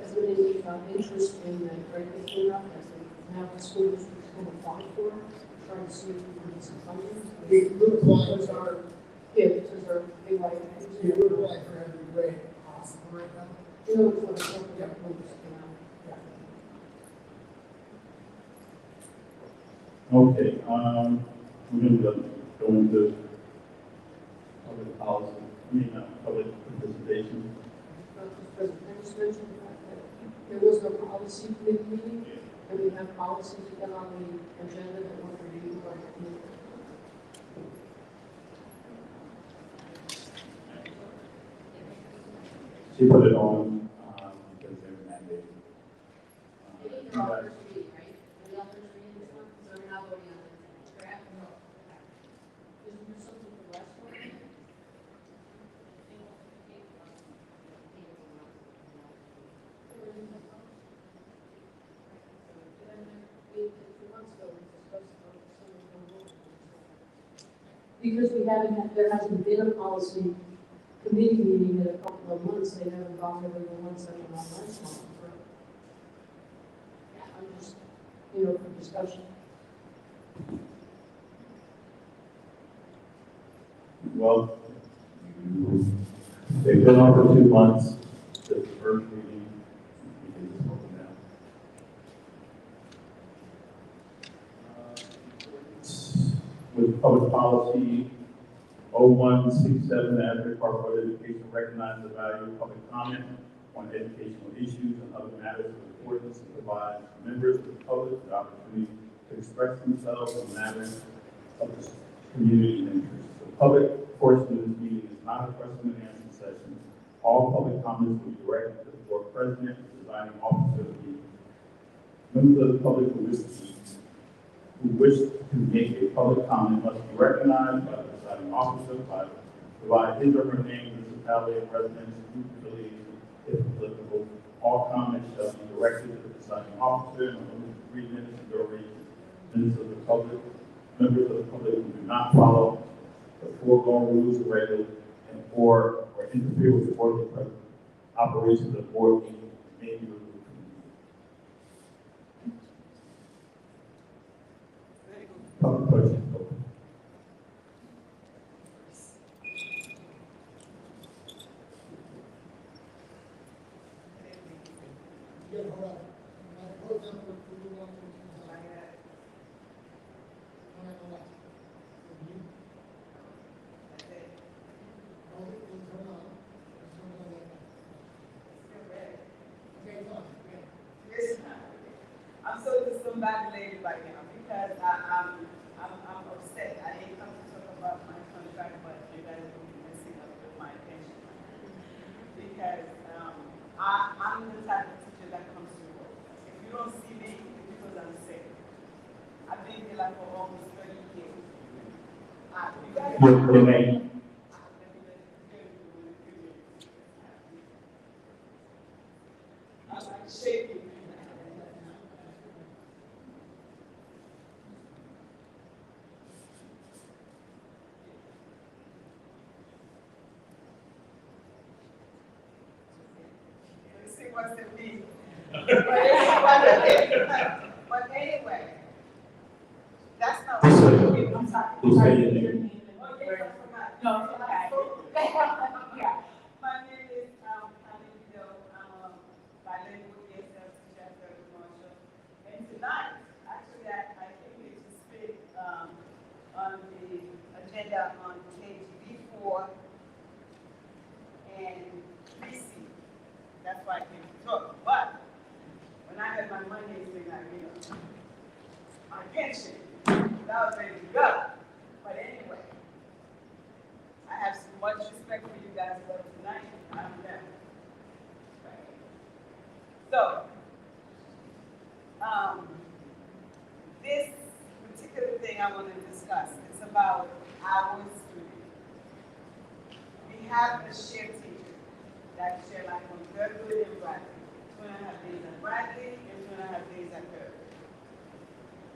S12: has there been any interest in the grant that came up as now the school districts can apply for, trying to see if we can get some funding?
S3: We're applying for our,
S12: Yeah, because they're big like.
S3: we're applying for every grant possible right now.
S12: You know, it's what a couple of moves came out.
S1: Okay, we're going to go into public policy, public participation.
S12: Mr. President, I just mentioned that there was no policy committee meeting, and we have policies again on the agenda that we're reviewing by the committee.
S1: She put it on, because they're mandated.
S4: These are all first reading, right? Are we all first reading this one? So we're not voting on it, correct? No.
S12: Isn't there something for last one? Because we haven't had, there hasn't been a policy committee meeting in a couple of months, they haven't gone over the ones that are on last month. Yeah, I'm just, for discussion.
S1: Well, they've been on for 2 months, this is the first reading, we can just vote now. With public policy 0167, Asbury Park Board of Education recognizes the value of public comment on educational issues and other matters of importance to provide members of the public the opportunity to express themselves on matters of the community interest. The public portion of this meeting is not a question and answer session. All public comments will be directed to the board president, presiding officer of the meeting. Members of the public who wish to make a public comment must be recognized by the presiding officer by provide his or her name, municipality, and residence, group affiliation, if applicable. All comments shall be directed to the presiding officer and limited to 3 minutes in duration. Members of the public who do not follow the foregoing rules of regular or interfere with the orderly operations of the board meeting may be removed. Public questions open.
S3: Yeah, hold on.
S13: I'm so discombobulated right now because I'm upset. I didn't come to talk about my contract, but you guys will be messing up with my attention. Because I'm the type of teacher that comes to work. If you don't see me, it's because I'm sick. I've been here like for almost 30 years. You guys
S1: Your name?
S13: I'm like shaking. Let's see what's it mean. But anyway, that's not what I'm sorry.
S1: Who said your name?
S13: Oh, yes, I forgot. No, it's okay. Yeah. My name is, Candido. I'm a bilingual ESL teacher at Asbury Marshall. And tonight, actually, I came here to speak, on the agenda on KGB4 and 3C. That's why I came to talk. But when I had my Monday thing, my pension, that was ready to go. But anyway, I have so much respect for you guys, but tonight, I'm done. So, this particular thing I want to discuss is about our students. We have a shared teacher that share like on Thurgood and Bradley. 2.5 days at Bradley and 2.5 days at Thurgood.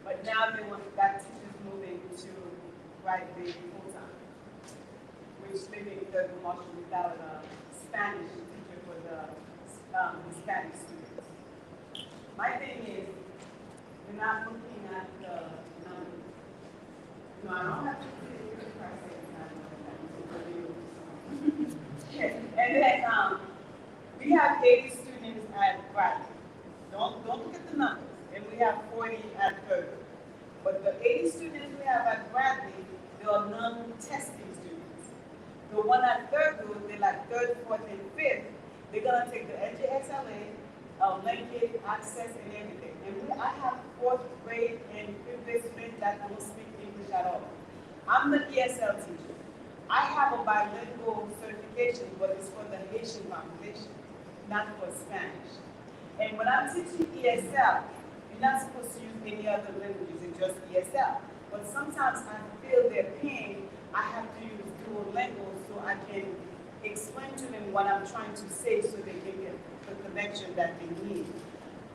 S13: But now they want that teacher's moving to Bradley full-time, which leaving Thurgood Marshall without a Spanish teacher for the Hispanic students. My thing is, we're not looking at the numbers. No, I don't have to say the price and then we have 80 students at Bradley. Don't look at the numbers. And we have 40 at Thurgood. But the 80 students we have at Bradley, they are non-testing students. The one at Thurgood, they're like third, fourth, and fifth. They're gonna take the NJSLA, language, access, and everything. And I have fourth grade and fifth grade students that don't speak English at all. I'm the ESL teacher. I have a bilingual certification, but it's for the Haitian population, not for Spanish. And when I'm teaching ESL, you're not supposed to use any other languages than just ESL. But sometimes I feel their pain, I have to use Duolingo so I can explain to them what I'm trying to say so they can get the connection that they need.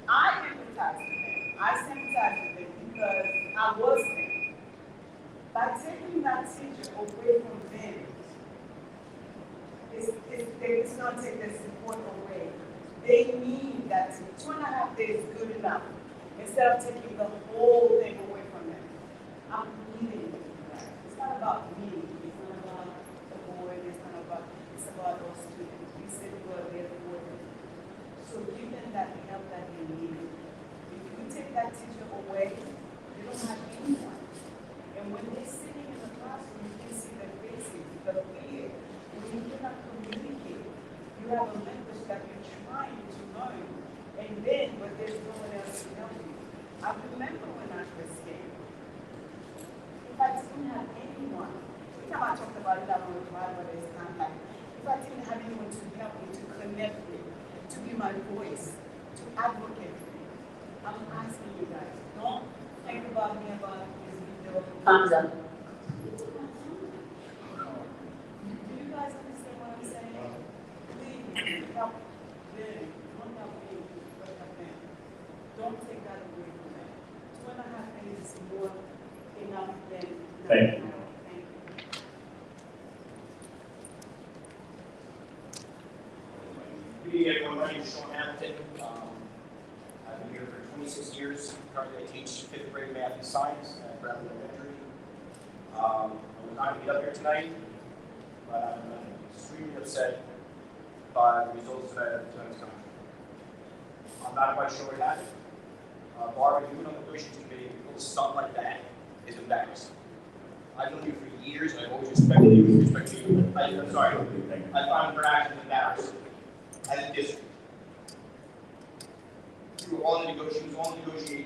S13: I empathize with them. I sympathize with them because I was there. By taking that teacher away from them, it's going to take their support away. They need that 2.5 days is good enough instead of taking the whole thing away from them. I'm pleading with you guys. It's not about me. It's not about the board. It's about those students. We said we are there for them. So give them that help that they need. If you take that teacher away, they don't have anyone. And when they're sitting in the classroom, you can see their faces, the fear. When you cannot communicate, you have a language that you're trying to learn. And then, but there's no one else to help you. I remember when I first came. If I didn't have anyone, every time I talked about it, I want to cry, but it's not like, if I didn't have anyone to help me, to connect me, to be my voice, to advocate for me, I'm asking you guys, don't think about me about this video.
S10: Thumbs up.
S13: Do you guys understand what I'm saying? Please help them. Don't help me, but help them. Don't take that away from them. 2.5 days is more enough than.
S1: Thank you.
S13: Thank you.
S14: Good evening, everyone. My name is Sean Hamilton. I've been here for 26 years. Currently, I teach 5th grade math and science at Bradley Elementary. I'm not going to get up here tonight, but I'm extremely upset by the results that tonight's contract. I'm not quite sure what happened. Barbara, you were on the negotiations committee, and pull stuff like that is embarrassing. I've known you for years, and I've always respected you, I'm sorry, I find her actions embarrassing as a district. You were on the negotiating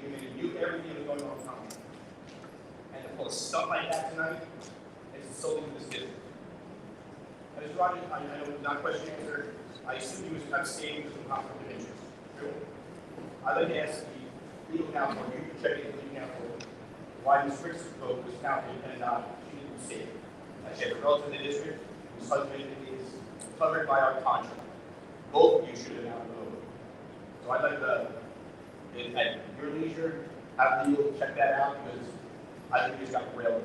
S14: committee, you knew everything that was going on in the company. And to pull stuff like that tonight is insulting to this district. Ms. Rodney, I know it's not a question answer. I assume you was abstaining from conflict of interest. True? I'd like to ask the legal counsel, or you can check in with the legal counsel, why Ms. Rick's vote was counted and not she didn't see it. She had a relative in the district whose husband is covered by our contract. Both of you should have now voted. So I'd like to, at your leisure, have legal check that out because I think you just got railed.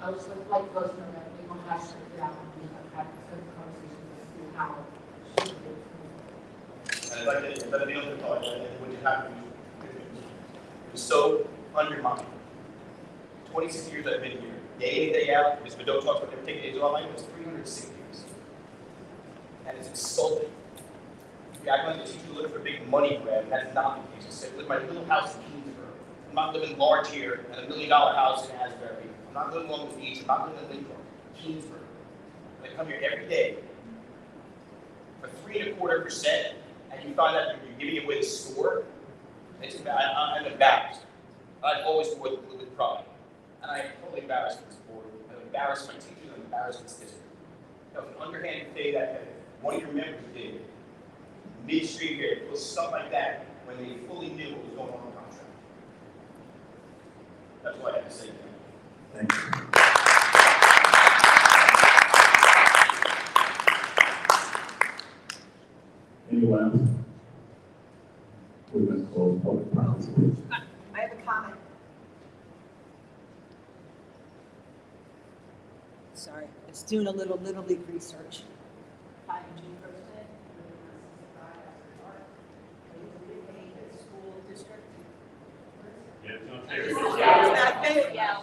S12: I was like those from that legal hash it down, we have had some conversations with how she did.
S14: And I'd like to, let me know the thought, and what you have to do. It was so undermined. 26 years I've been here, day in, day out. Ms. Bedot talks about them taking days off. I know it's 306 years. And it's insulting. If you act like the teacher looking for big money grab, that's not the case. I said, live my little house in Kingsburg. I'm not living large here in a $1 million house in Asbury. I'm not living along the beach. I'm not living in Lincoln, Kingsburg. I come here every day for 3.25%, and you find out you're giving away the store. I'm embarrassed. I've always worked with pride. And I am totally embarrassed with this board. I'm embarrassed my teachers, I'm embarrassed with this district. That was an underhanded thing that one of your members did midstream here, it was stuff like that when they fully knew what was going on in the contract. That's what I have to say.
S1: Thank you. Anyone else? We're going to close public participation.
S9: I have a comment. Sorry, I was doing a little League research. Hi, I'm Jean Roset. School district.
S13: Yeah.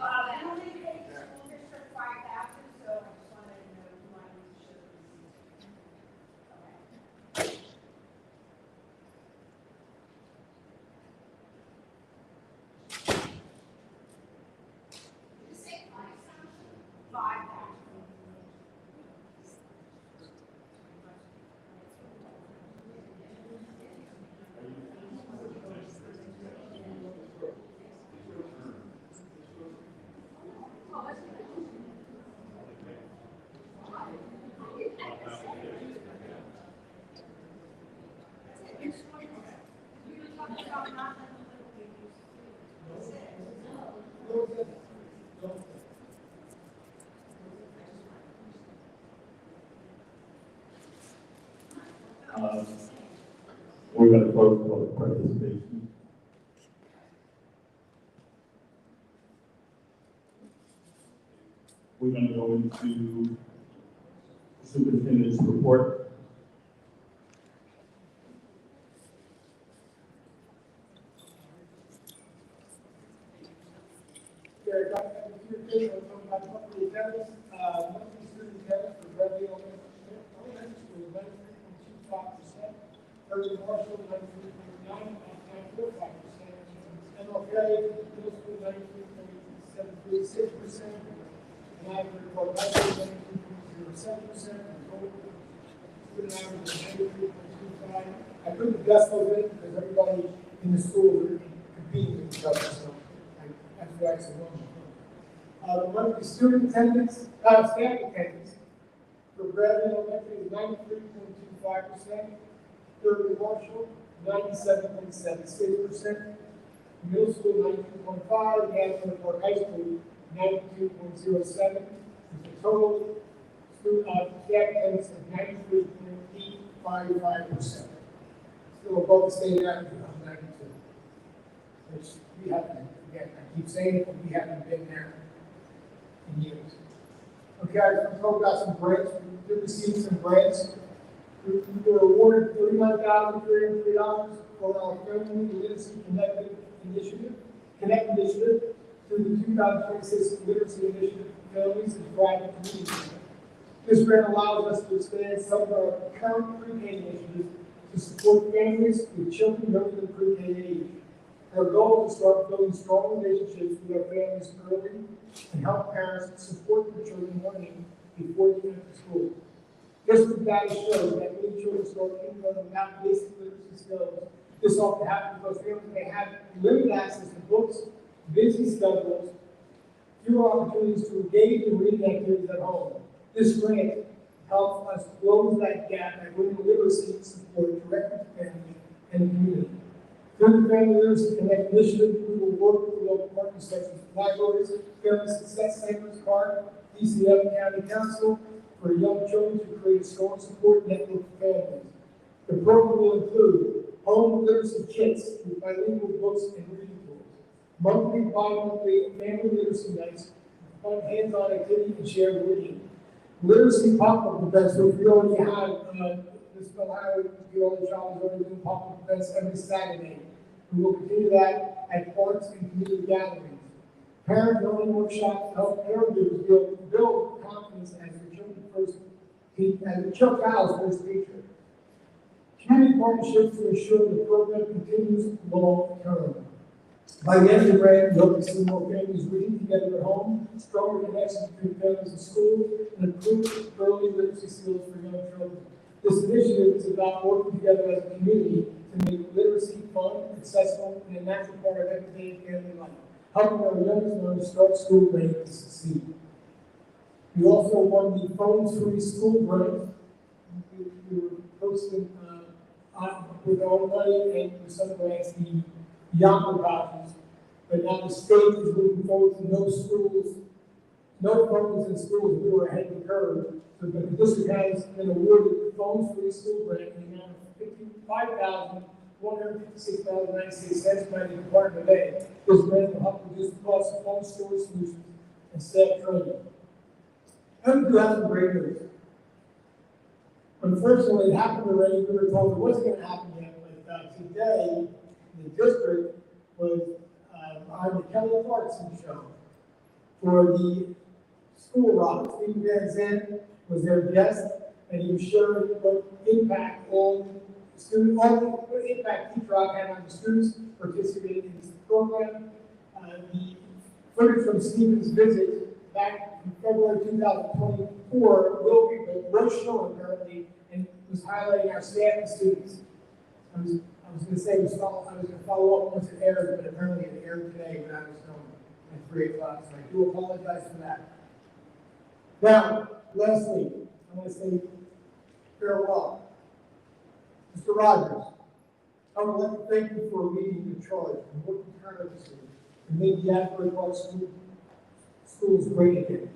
S9: I only paid school district 5,000, so I just wanted to know who I need to show the receipts. Okay.
S1: We're going to close public participation. We're going to go into superintendent's report.
S3: There, Dr. Here, from my monthly attendance, monthly student attendance for Bradley Elementary School, 93.25%, Irving Marshall, 93.9, 9.45%, MLK, middle school, 93.736%, and Asbury Park High School, 93.07%, and total student average is 93.25. I couldn't guess those in because everybody in the school is competing with each other, so that's why it's a one. The monthly student attendance, staff attendance for Bradley Elementary is 93.25%, Irving Marshall 97.76%, middle school 92.5%, Asbury Park High School 92.07%, with a total student staff attendance of 93.855%. Still above the state average of 92%, which we haven't, again, I keep saying it, but we haven't been there in years. Okay, I want to talk about some grants. We did receive some grants. We were awarded $39,303 for our Family Literacy Connect Initiative through the 2026 Literacy Initiative for Families and Private Communities. This grant allows us to expand some of our current pre-K initiatives to support support families with children younger than pre-K age. Our goal is to start building strong relationships with our families early and help parents support their children learning before they enter school. District data shows that many children start kindergarten without basic literacy skills. This often happens because families may have limited access to books, busy schedules, fewer opportunities to engage in reading activities at home. This grant helps us close that gap by bringing literacy support directly to families and the community. Through the Family Literacy Connect initiative, we will work with local partners such as libraries, Family Success Centers, CART, DCF County Council, for young children to create a strong support network for families. The program will include home literacy kits with bilingual books and reading tools, monthly, bi-monthly family literacy nights, fun hands-on activity and shared reading. Literacy pop-up events, which we already have, this Ohio, the only child is already doing pop-up events every Saturday. We will continue that at parks and community gatherings. Parent learning workshops help caregivers build confidence as their child's first teacher. Community partnerships to ensure the program continues long term. By the end of the grant, we hope to see more families reading together at home, stronger connections between families and schools, and improved early literacy skills for young children. This initiative is about working together as a community to make literacy fun, accessible, and a natural part of everyday family life, helping our youngest learners start school ready to succeed. We also won the Phones-Free School Grant. We were posting with our own money and with some grants the Yonker copies, but now the state is moving forward to no phones in schools. We were ahead of the curve. So, but the district has been awarded the Phones-Free School Grant in the amount of $55,156.96 by the Department of Ed. This grant will help reduce the cost of phone storage solutions and staff training. And we do have some great news. Unfortunately, it happened already. We were told it wasn't going to happen yet, but today, the district was on the Kelly Clarkson show for the school rock. Steve Van Zandt was their guest, and he was sharing what impact what impact Teach Rock had on the students participating in this program. The footage from Stephen's visit back in February 2024 was shown apparently, and was highlighting our staff and students. I was going to say I was going to follow up once it aired, but apparently it aired today when I was home at 3 o'clock, so I do apologize for that. Now, lastly, I want to say farewell. Mr. Rogers, I would like to thank you for leading the charge and working tirelessly to make the Asbury Park schools great again.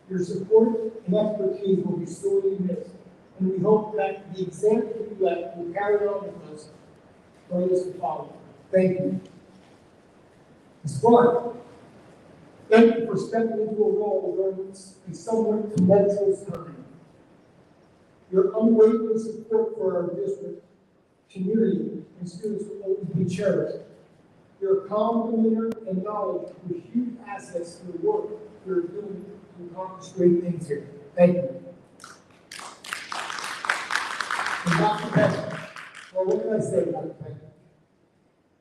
S3: Your support and expertise will be sorely missed, and we hope that the example you left will carry on with us for others to follow. Thank you. Ms. Clark, thank you for stepping into a role during a somewhat tumultuous time. Your unwavering support for our district, community, and students will always be cherished. Your calm demeanor and knowledge were huge assets to the work you're doing to accomplish great things here. Thank you. And Dr. Peck, well, what can I say, Dr. Peck?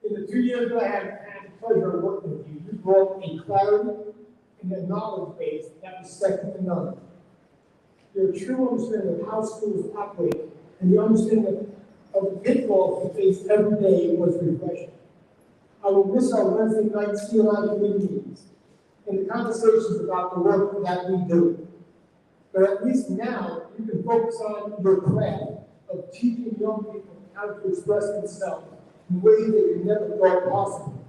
S3: In the 2 years that I have had the pleasure of working with you, you brought a clarity and a knowledge base that was second to none. Your true understanding of how schools operate and the understanding of the pitfalls we face every day was refreshing. I will miss our Wednesday night CLI committee meetings and the conversations about the work that we do. But at least now you can focus on your craft of teaching young people how to express themselves in ways that you never thought possible.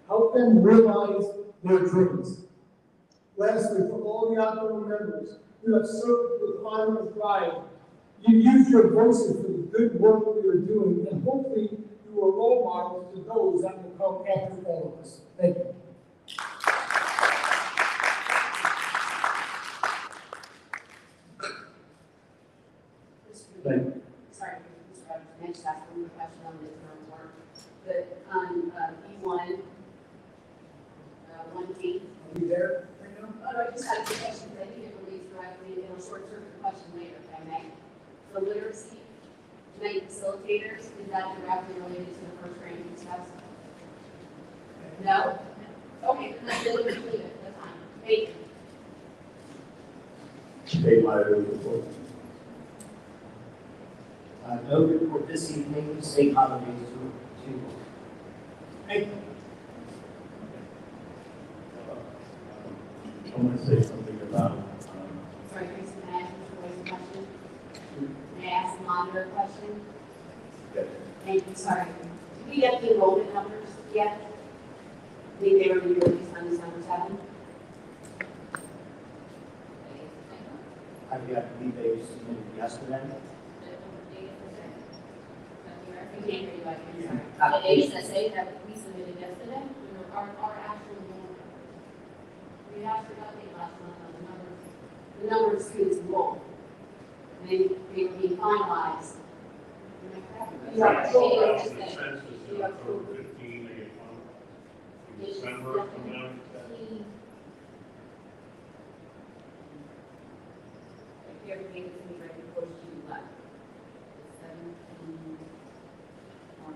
S3: Help them realize their dreams. Lastly, for all the outgoing members, you have served with honor and pride. You use your voices for the good work we are doing, and hopefully you are role models to those that will come after all of us. Thank you.
S4: Thank you. Sorry, Mr. Rogers, can I just ask one more question on this report? But on E1, 1D.
S3: Are you there right now?
S4: Oh, no, I just had a question, because I think it relates directly, and it'll short circuit the question later, if I may. The literacy night facilitators, is that directly related to the first grade test? No? Okay, then we'll leave it, that's fine. Thank you.
S1: State library report.
S15: No report this evening, state holidays to.
S1: Hey. I want to say something about,
S4: Sorry, Chris, can I ask Mr. Royce a question? May I ask the monitor a question?
S1: yes.
S4: Thank you, sorry. Did we get the enrollment numbers yet? I think they were going to be released on December 7th.
S15: I believe they submitted yesterday.
S4: I can't hear you, I can't, sorry. The HSA that we submitted yesterday, our actual enrollment. We asked for an update last month on the number of students enrolled. And they were being finalized.
S6: Yeah.
S4: Yeah.
S16: December,
S4: Everything is going to be ready before she left. 17, 1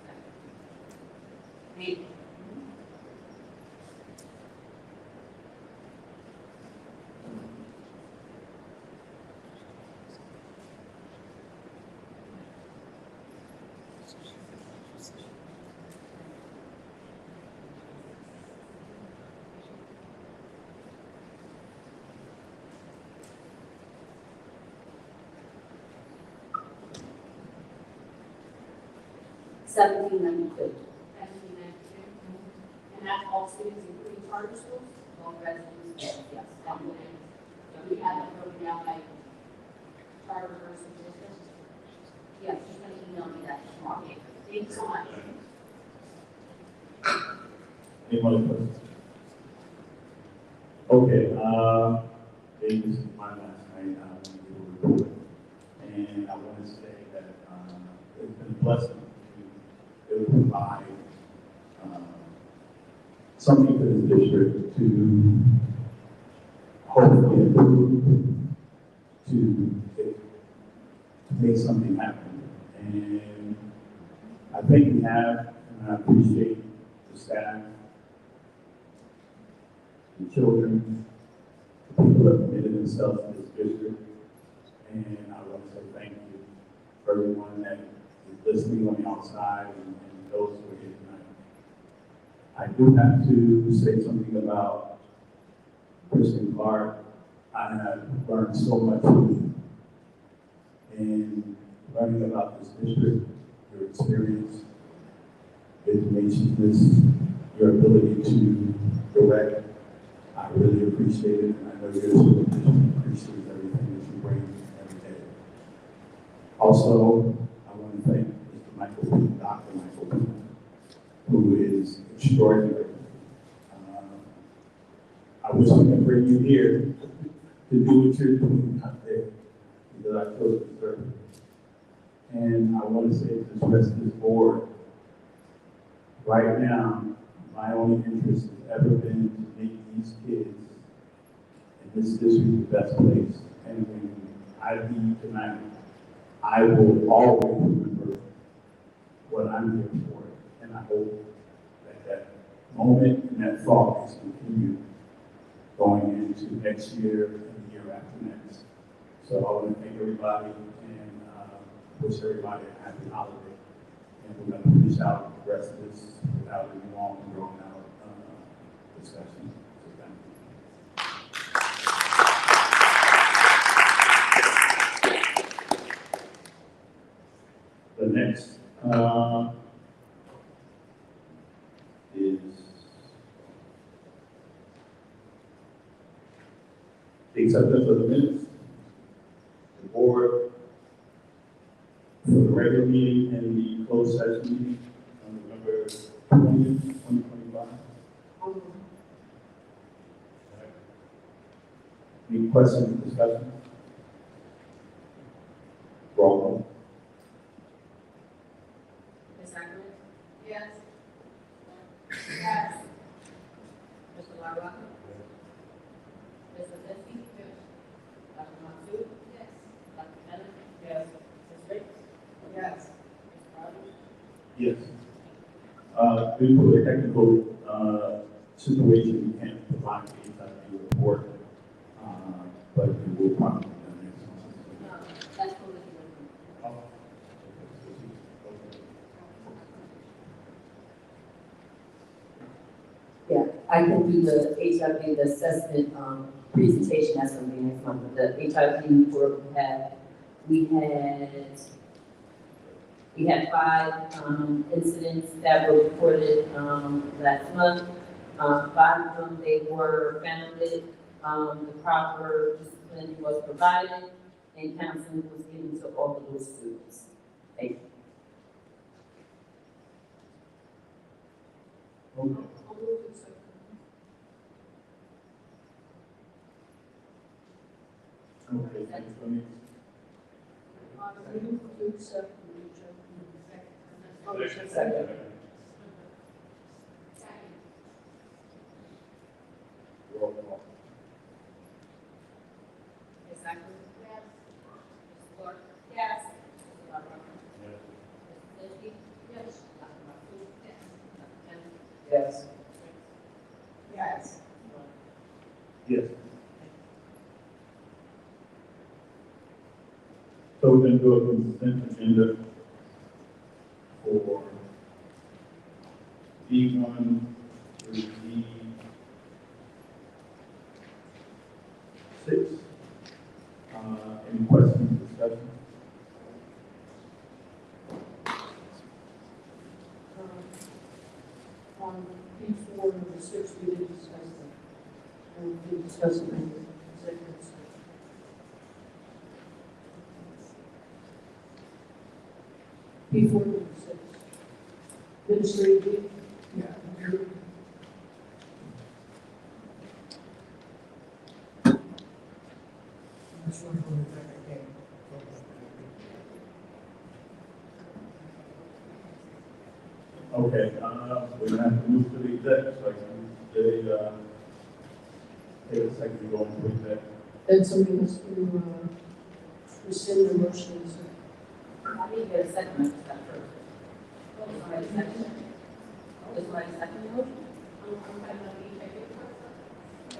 S4: second. Thank you. $17.92. And that's all students, including charter schools, all residents, yes, that will end. So we have it broken down by charter versus district. Yes, she's going to email me that tomorrow. Thank you so much.
S1: Any more questions? Okay, this is my last night, I want to do a report. And I want to say that, it's been a blessing to provide, something to the district to hopefully improve, to make something happen. And I think we have, and I appreciate the staff, the children, the people that have committed themselves to this district. And I want to say thank you for everyone that is listening on the outside and those who are here tonight. I do have to say something about Kristen Clark. I have learned so much from you. And learning about this district, your experience, your tenaciousness, your ability to direct, I really appreciate it. And I know your school district appreciates everything that you bring every day. Also, I want to thank Mr. Michael P., Dr. Michael P., who is extraordinary. I wish I could bring you here to do what you're doing out there, because I feel it deserve it. And I want to say to the rest of this board, right now, my only interest has ever been to make these kids in this district the best place. And when I leave tonight, I will always remember what I'm here for. And I hope that that moment and that thought is continued going into next year and the year after next. So I want to thank everybody and wish everybody a happy holiday. And we're going to finish out the rest of this without any long and drawn out discussion. So thank you. The next is the acceptance of the minutes. The board for the regular meeting and the closed session meeting on November 20th, 2025. Any questions or discussion? Roll call.
S4: Ms. Ackman? Yes. Yes. Mr. LaRocca? Ms. Levinsky? Yes. Dr. Mansur? Yes. Dr. Bennett? Yes. Ms. Rick?
S1: Yes. Due to a technical, situation, we can't provide the HIV report, but it will probably be done next month.
S4: That's totally different.
S1: Oh.
S10: Yeah, I can do the HIV, the assessment, presentation, that's gonna be next month, but the HIV report we had 5, incidents that were reported, last month. 5 of them, they were founded, the proper discipline was provided, and counseling was given to all of those students. Thank you.
S1: Okay. Okay, thanks for me.
S10: Second.
S1: Roll call.
S4: Ms. Eckler? Yes. Ms. Clark?
S9: Yes.
S4: Mr. Barbara? Ms. Lindsay? Yes. Dr. Martin? Yes. Dr. Kennedy?
S10: Yes.
S9: Yes.
S1: Yes. So we're gonna do a consent agenda for D1 through D6. Any questions, discussion?
S12: On P4, number 6, we did discuss that. And we did discuss it in the executive session. P4, number 6. Administrative leave.
S3: Yeah, here. I'm just wondering when I can.
S1: Okay, we're gonna have to move to the exec, so they, take a second to go into exec.
S12: Then somebody has to rescind the motion.
S10: I need to get a second, I just got first. Somebody second? Does somebody second the motion?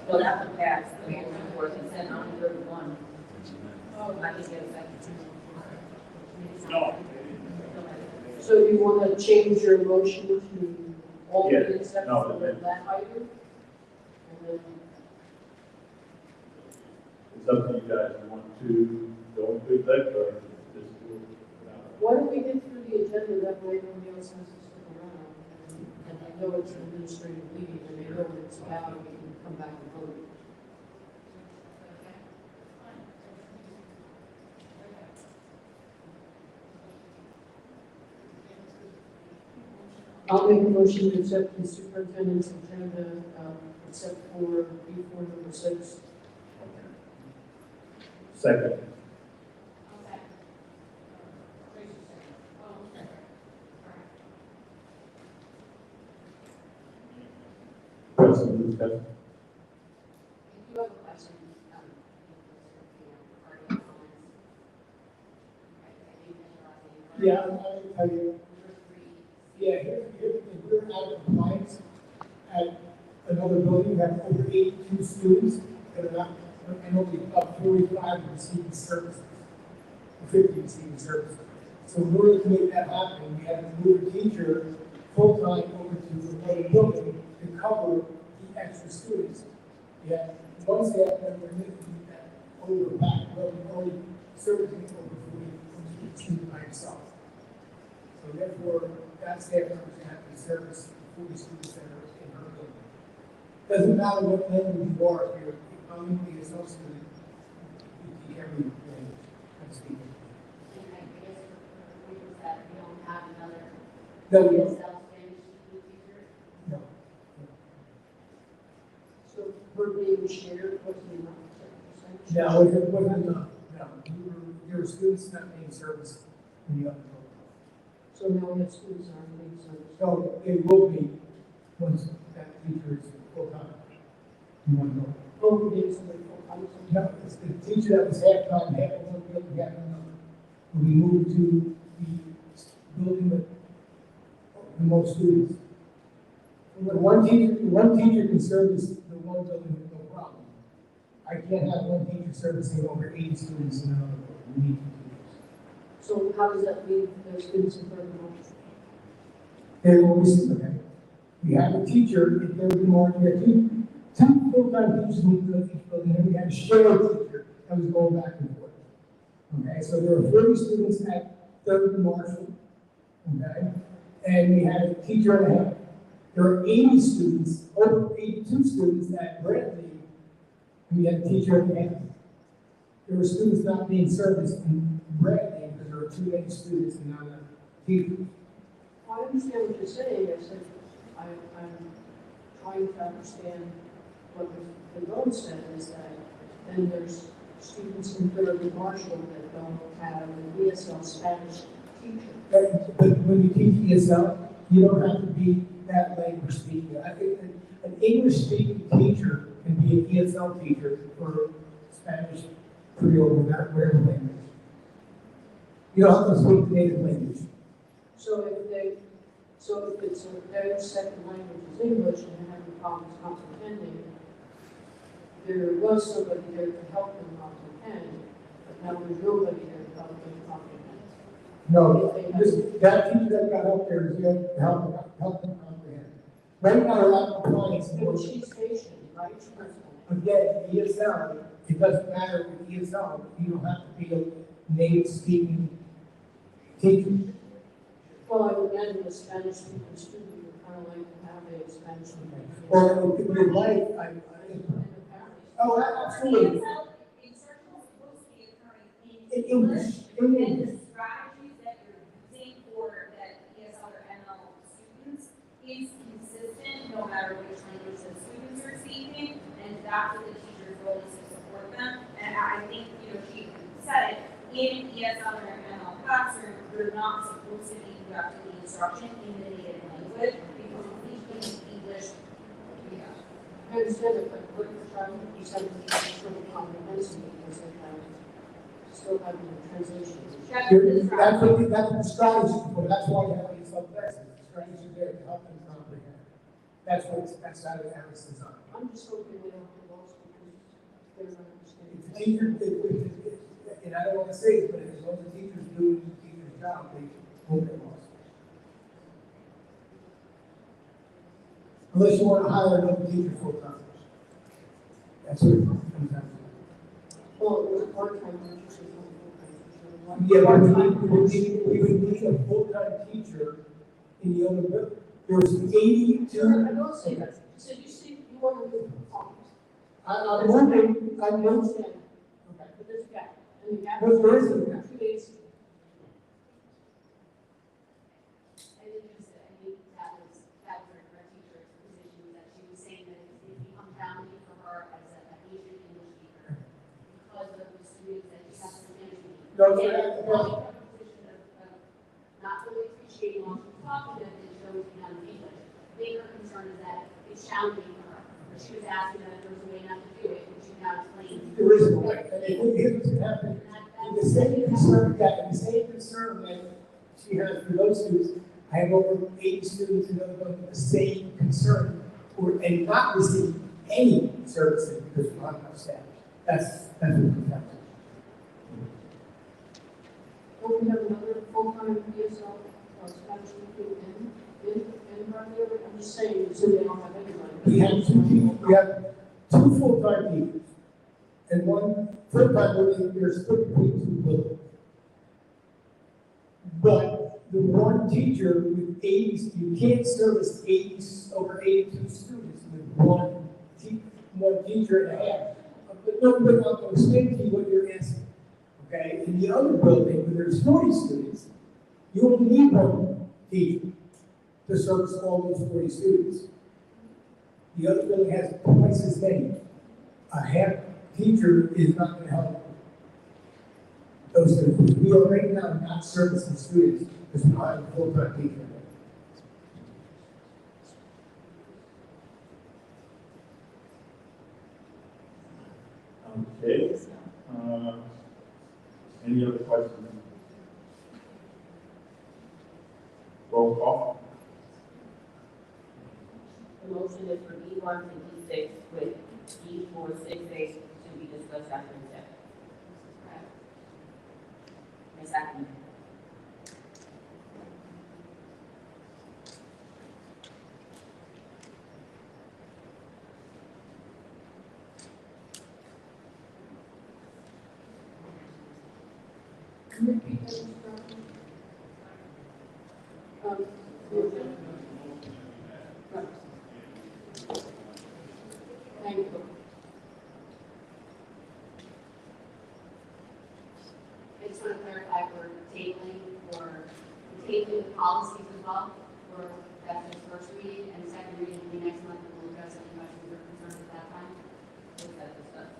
S10: Well, that one passed, the motion for consent on 31. Oh, I need to get a second.
S1: No.
S12: So you want to change your motion to all
S1: Yeah,
S12: the except
S1: no,
S12: for
S1: that-
S12: that item? And then,
S1: It's up to you guys, you want to go into exec or just do it without?
S12: why don't we get through the agenda, that way nobody else has to stick around? And I know it's an administrative meeting, and they know what it's about, and we can come back and vote. I'll make a motion to accept the superintendent's agenda, except for P4 number 6.
S1: Second. Questions, discussion?
S4: I do have a question. Regarding comments. I didn't catch your last name.
S3: Yeah, I'll tell you. Yeah, here's the thing, we're out of compliance at another building, we have over 82 students that are not, and only about 45 are receiving services, 50 receiving services. So in order to make that happen, we had to move a teacher full-time over to another building to cover the extra students. Yeah, one staff member missing that over back, only servicing over 40 students by himself. So therefore, that staff member is going to have to service 40 students that are in her building. Doesn't matter what language you are, if you're economically a student, you teach every language, I'm speaking.
S4: And I guess for reasons that we don't have another
S3: No, we don't.
S4: self-Spanish teacher.
S3: No.
S12: So we're being shared, what's the amount?
S3: No, it wasn't enough. No, your students not being serviced in the other building.
S12: So now we have students are being serviced.
S3: So it will be once that teacher is full-time. You want to know?
S12: Oh, we're being somebody full-time.
S3: No, it's the teacher that was half-time, half of one building, half of another. When we moved to the building that the most students. One teacher can service the one building with no problem. I can't have one teacher servicing over 80 students in another building. We need two teachers.
S12: So how does that leave the students in Third March?
S3: They're always, okay. We have a teacher in Third March, we have two full-time teachers in each building, and we had a shared teacher that was going back and forth. Okay, so there are 40 students at Third and Marshall, okay, and we had a teacher and a half. There are 80 students, over 82 students at Bradley, and we had a teacher and a half. There were students not being serviced in Bradley because there were too many students and not enough teachers.
S12: I understand what you're saying, I said, I'm trying to understand what the vote said is that then there's students in Third and Marshall that don't have an ESL Spanish teacher.
S3: But when you teach ESL, you don't have to be that language speaking. I think an English speaking teacher can be an ESL teacher for Spanish, Creole, whatever language. You don't have to speak the native language.
S12: So if it's their second language is English and they're having problems comprehending, there was somebody there to help them comprehend, but now there's nobody there to help them comprehend.
S3: No, that teacher that got up there is there to help them comprehend. Right now, we're not compliance.
S12: But she's stationed, right?
S3: Again, ESL, it doesn't matter with ESL, you don't have to be a native speaking teacher.
S12: Well, I would imagine a Spanish speaking student would kind of like to have a Spanish speaking.
S3: Or it could be like, oh, absolutely. In English.
S9: And the strategies that you're using for that ESL or ML students is consistent no matter which language the students are speaking, and that's what the teacher's role is to support them. And I think, she said it, in ESL or ML classroom, you're not supposed to be conducting the instruction in the native language because it's speaking English.
S12: I understand it, but what you're trying to do is sort of comprehensive because they have still having the translation.
S3: That's what the strategy for. That's why you have these classes. The strategy there to help them comprehend. That's how the Alex designed.
S12: I'm just hoping they don't get lost because they're not understanding.
S3: If the teacher, and I don't want to say it, but as long as the teacher's doing the teacher's job, they won't get lost. Unless you want to hire another teacher full time. That's what it comes down to.
S12: Well, it was a part-time teacher.
S3: Yeah, but we would need a full-time teacher in the other building. There's 82.
S12: I don't say that. So you see, you want to do performance.
S3: I'm wondering,
S12: I understand. Okay, but there's a gap. And the gap
S3: There is a gap.
S12: 2 days.
S4: I think that was her teacher's position, that she was saying that it becomes challenging for her as an Asian English speaker because of the students that she has to manage.
S3: No,
S4: And
S3: no,
S4: well, you have a position of not really appreciating while she's talking to them and shows you how to English. I think her concern is that it's challenging for her. But she was asking that if there was a way not to do it, and she now explained.
S3: There is a way. And it doesn't happen. The same concern that she has for those students, I have over 80 students in other buildings with the same concern, and not receiving any services because we don't have enough staff. That's what it comes down to.
S12: Don't we have another full-time ESL Spanish speaking in Bradley? I'm just saying, so they don't have anybody.
S3: We have two full-time teachers and one full-time. They're split between two buildings. But the one teacher with 80, you can't service over 82 students with one teacher and a half. But I'll explain to you what you're asking. Okay, in the other building, where there's 40 students, you only need one teacher to service all those 40 students. The other building has twice as many. A half teacher is not going to help those students. We are right now not servicing students because we don't have a full-time teacher.
S1: Okay. Any other questions? Roll call.
S4: motion is for E1 to E6 with E4, 6A to be discussed after executive. Correct? Ms. Ackerman?
S12: Can you repeat that, Mr. Brown? Motion? Right. Thank you.
S4: I just want to clarify, we're tabling policies as well, for that's the first reading, and the second reading will be next month, and we'll address any questions or concerns at that time. Was that discussed?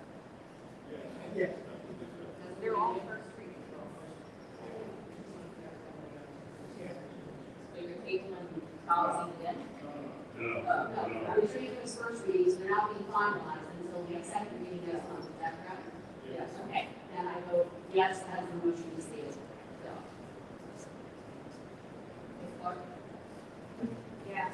S3: Yeah.
S4: They're all first reading. So you're tabling policies again? No, I'm treating them as first readings, they're not being finalized until we have second reading next month, is that correct? Yes. Okay, then I vote yes, as the motion is stated. So. Ms. Clark? Yes.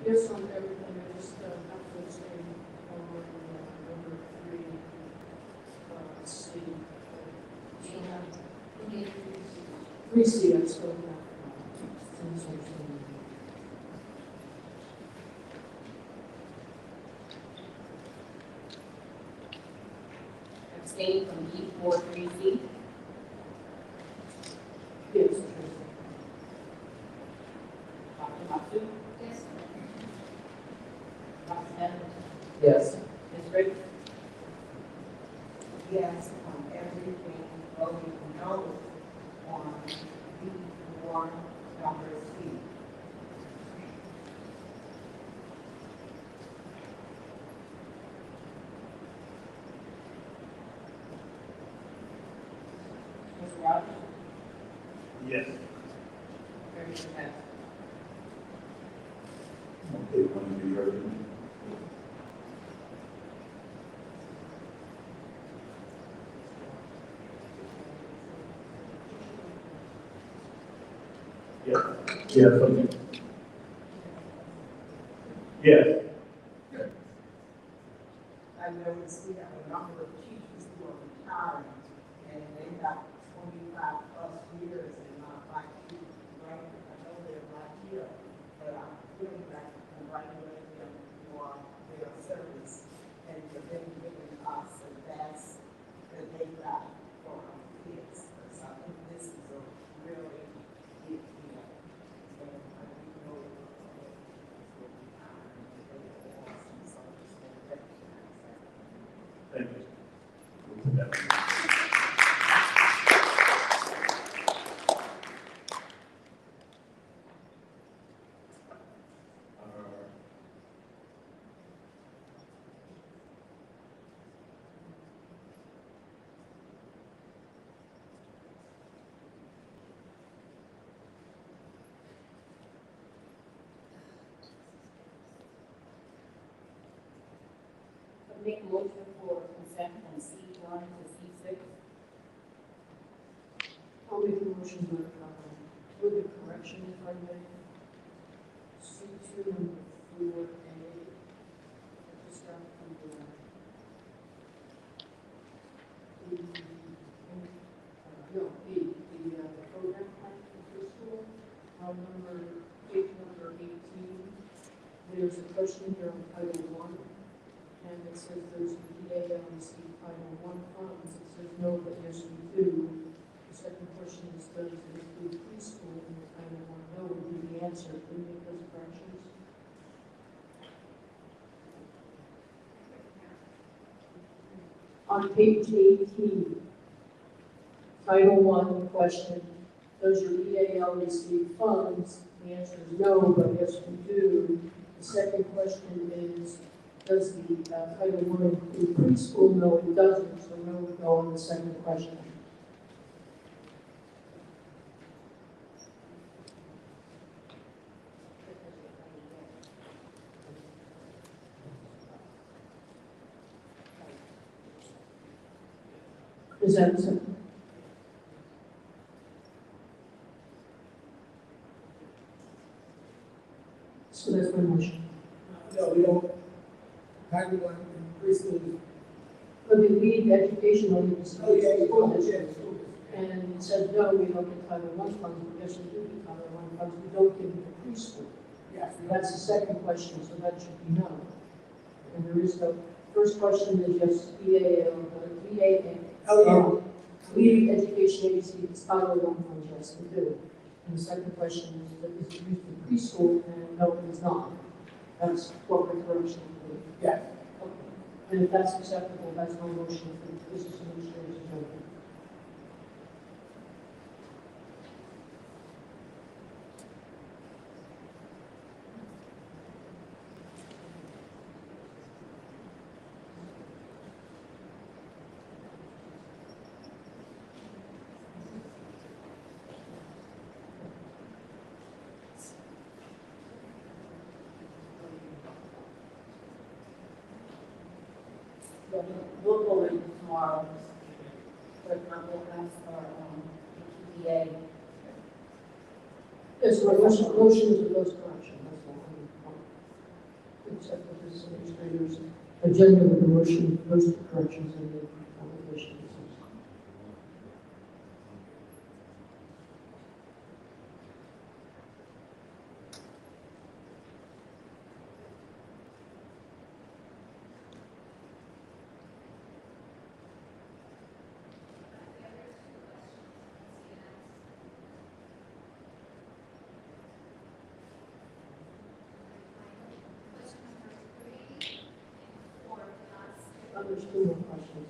S12: Yes, on everything, I just have to say on number 3, C. So, 3C, I still have.
S4: Abstain from E4, 3C.
S12: Yes.
S4: Dr. Matsu? Yes. Dr. Bennett?
S15: Yes.
S4: Ms. Briggs?
S3: Yes, on everything, voting no on B1, number C.
S4: Mr. Rogers?
S1: Yes.
S4: Very good.
S1: Okay, one of you. Yes. Yes. Okay. Yes.
S3: I noticed we have a number of teachers who are retiring, and they got 25 plus years and not like you, right? I know they're not here, but I'm really like to congratulate them for their service and for them giving us the best that they got for our kids. So I think this is a really big deal. And I think know that will be honored and they are awesome, so I just want to recognize that.
S1: Thank you.
S4: Make a motion for consent from C1 to C6.
S12: I'll make a motion with a correction if I may. C2 number 4A. Just got the program plan for preschool. On page number 18, there's a question here on Title 1. And it says there's EA receive Title I funds. It says no, but yes, we do. The second question is, does it include preschool in the Title I? No would be the answer. Can you make those corrections? On page 18, Title I question, does your EAL receive funds? The answer is no, but yes, we do. The second question is, does the Title I include preschool? No, it doesn't, so no would go on the second question. Ms. Emerson? everyone increased needs. But we need educational needs.
S3: Oh, yeah,
S12: School
S3: yeah,
S12: districts.
S3: school.
S12: And it said, no, we don't get Title I funds, but yes, we do get Title I funds, we don't give it to preschool.
S3: Yes.
S12: And that's the second question, so that should be no. And there is the first question is yes, VA.
S3: Oh,
S12: We education agency, it's Title I funds, yes, we do. And the second question is, is it used in preschool, and no, it's not. That's corporate correction.
S3: Yes.
S12: Okay. And if that's acceptable, that's my motion for the business administrator's agenda.
S10: We'll go in tomorrow, but we'll ask our, PTA.
S12: Yes, my motion is with those corrections, that's all. Accept the business administrator's agenda with the motion, those corrections and the application. There's two more questions.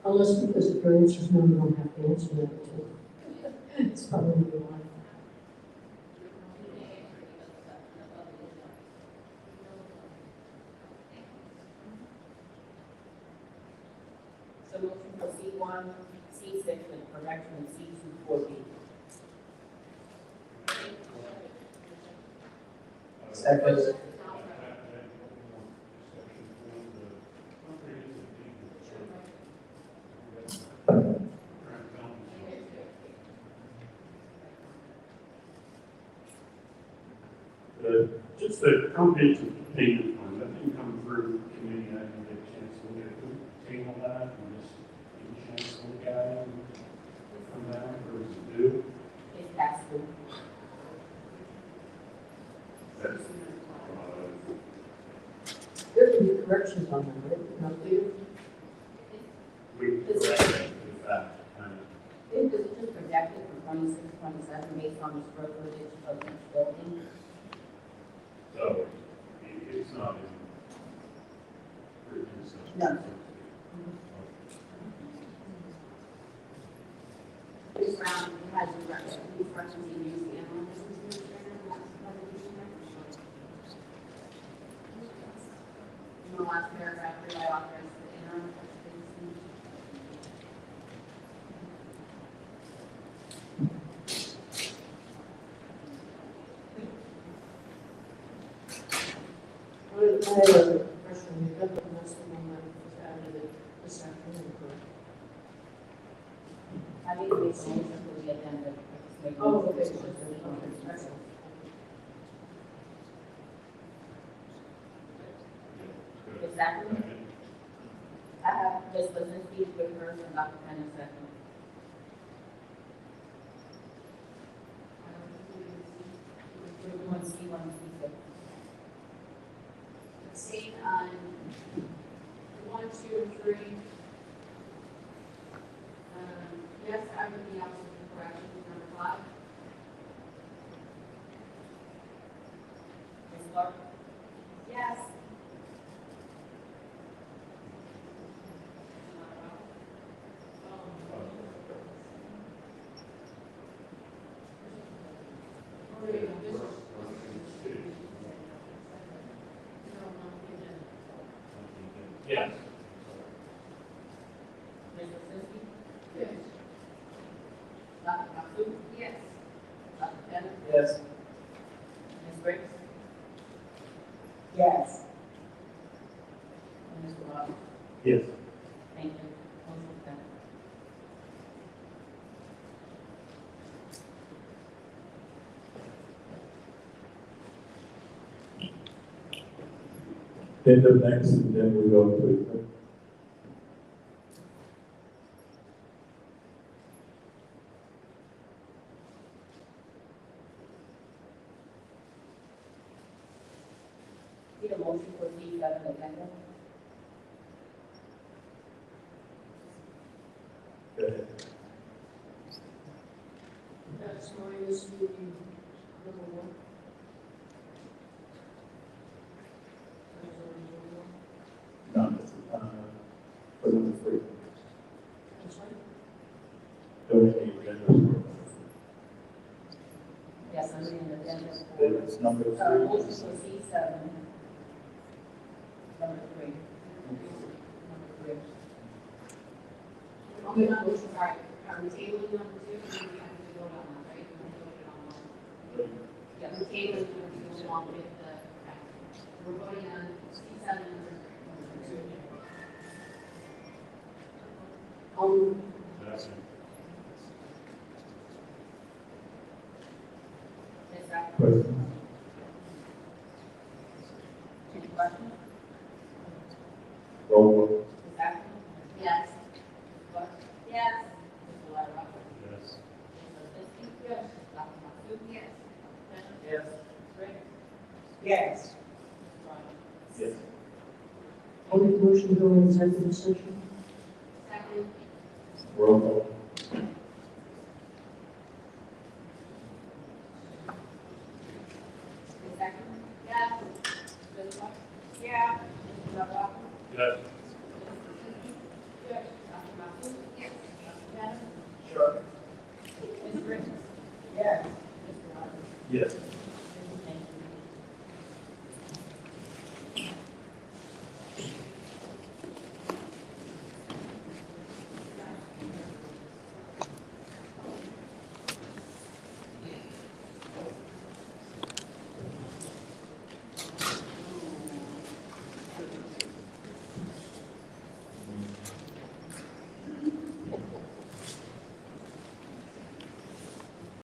S12: Unless because if your answer is no, you don't have to answer that too. It's probably the one.
S10: So motion for C1, C6, and correction C2, 4B.
S15: Second.
S1: Just the comprehensive payment plan, that didn't come through committee, I didn't get a chance to look at it, table that, and just get a chance to look at it, and come down, or is it due?
S10: It's passed through.
S1: That's,
S12: There can be corrections on that, right? Not clear?
S1: we corrected the fact,
S10: It was just projected for 26, 27 based on the square footage of each building.
S1: so it's not in.
S10: No. This round, it has these corrections you use the analysis administrator, and that's what it is. In the last paragraph, I authorized the interim.
S12: I have a question, you got the last one that was added this afternoon, correct?
S10: I need to make some motion for the addenda.
S12: Oh, okay.
S10: Exactly. I have Ms. Lizinski with first and Dr. Penn second. We're doing C1 and C6.
S6: Seeing on 1, 2, and 3. Yes, I would be absolutely correct with number 5.
S10: Ms. Clark?
S6: Yes.
S1: Yes.
S10: Ms. Lizinski?
S12: Yes.
S10: Dr. Maxut?
S6: Yes.
S10: Dr. Penn?
S15: Yes.
S10: Ms. Briggs?
S9: Yes.
S10: And Mr. Rogers?
S1: Yes.
S10: Thank you. Motion
S1: end of next, and then we go to it.
S4: Need a motion for C7 agenda?
S1: Go ahead.
S12: That's minus the number one.
S1: No, for number three.
S12: That's right.
S1: Donate agendas.
S4: Yes, I'm reading the agenda
S1: Then it's number
S4: for,
S1: three.
S4: motion for C7. Number 3. Number 3. I'll make a motion, sorry, are we tabling number 2? We have to vote on that, right? We voted on one. Yeah, we're tabling number 2 along with the, okay. We're voting on C7 number 2. Is that
S1: Question?
S4: any questions?
S1: Roll call.
S4: Is that? Yes. What? Yes. Mr. Lyra?
S1: Yes.
S4: Mr. Fiske? Yes. Dr. Masu? Yes.
S13: Yes.
S4: Rick?
S13: Yes.
S1: Yes.
S12: I'll make a motion to go in executive session.
S4: Second.
S1: Roll call.
S4: Ms. Second? Yes. Ms. What?
S13: Yeah.
S4: Mr. Lyra?
S1: Yes.
S4: Yes. Dr. Masu? Yes. Dr. Bennett?
S13: Sure.
S4: Ms. Rick?
S13: Yes.
S4: Mr. Lyra?
S1: Yes.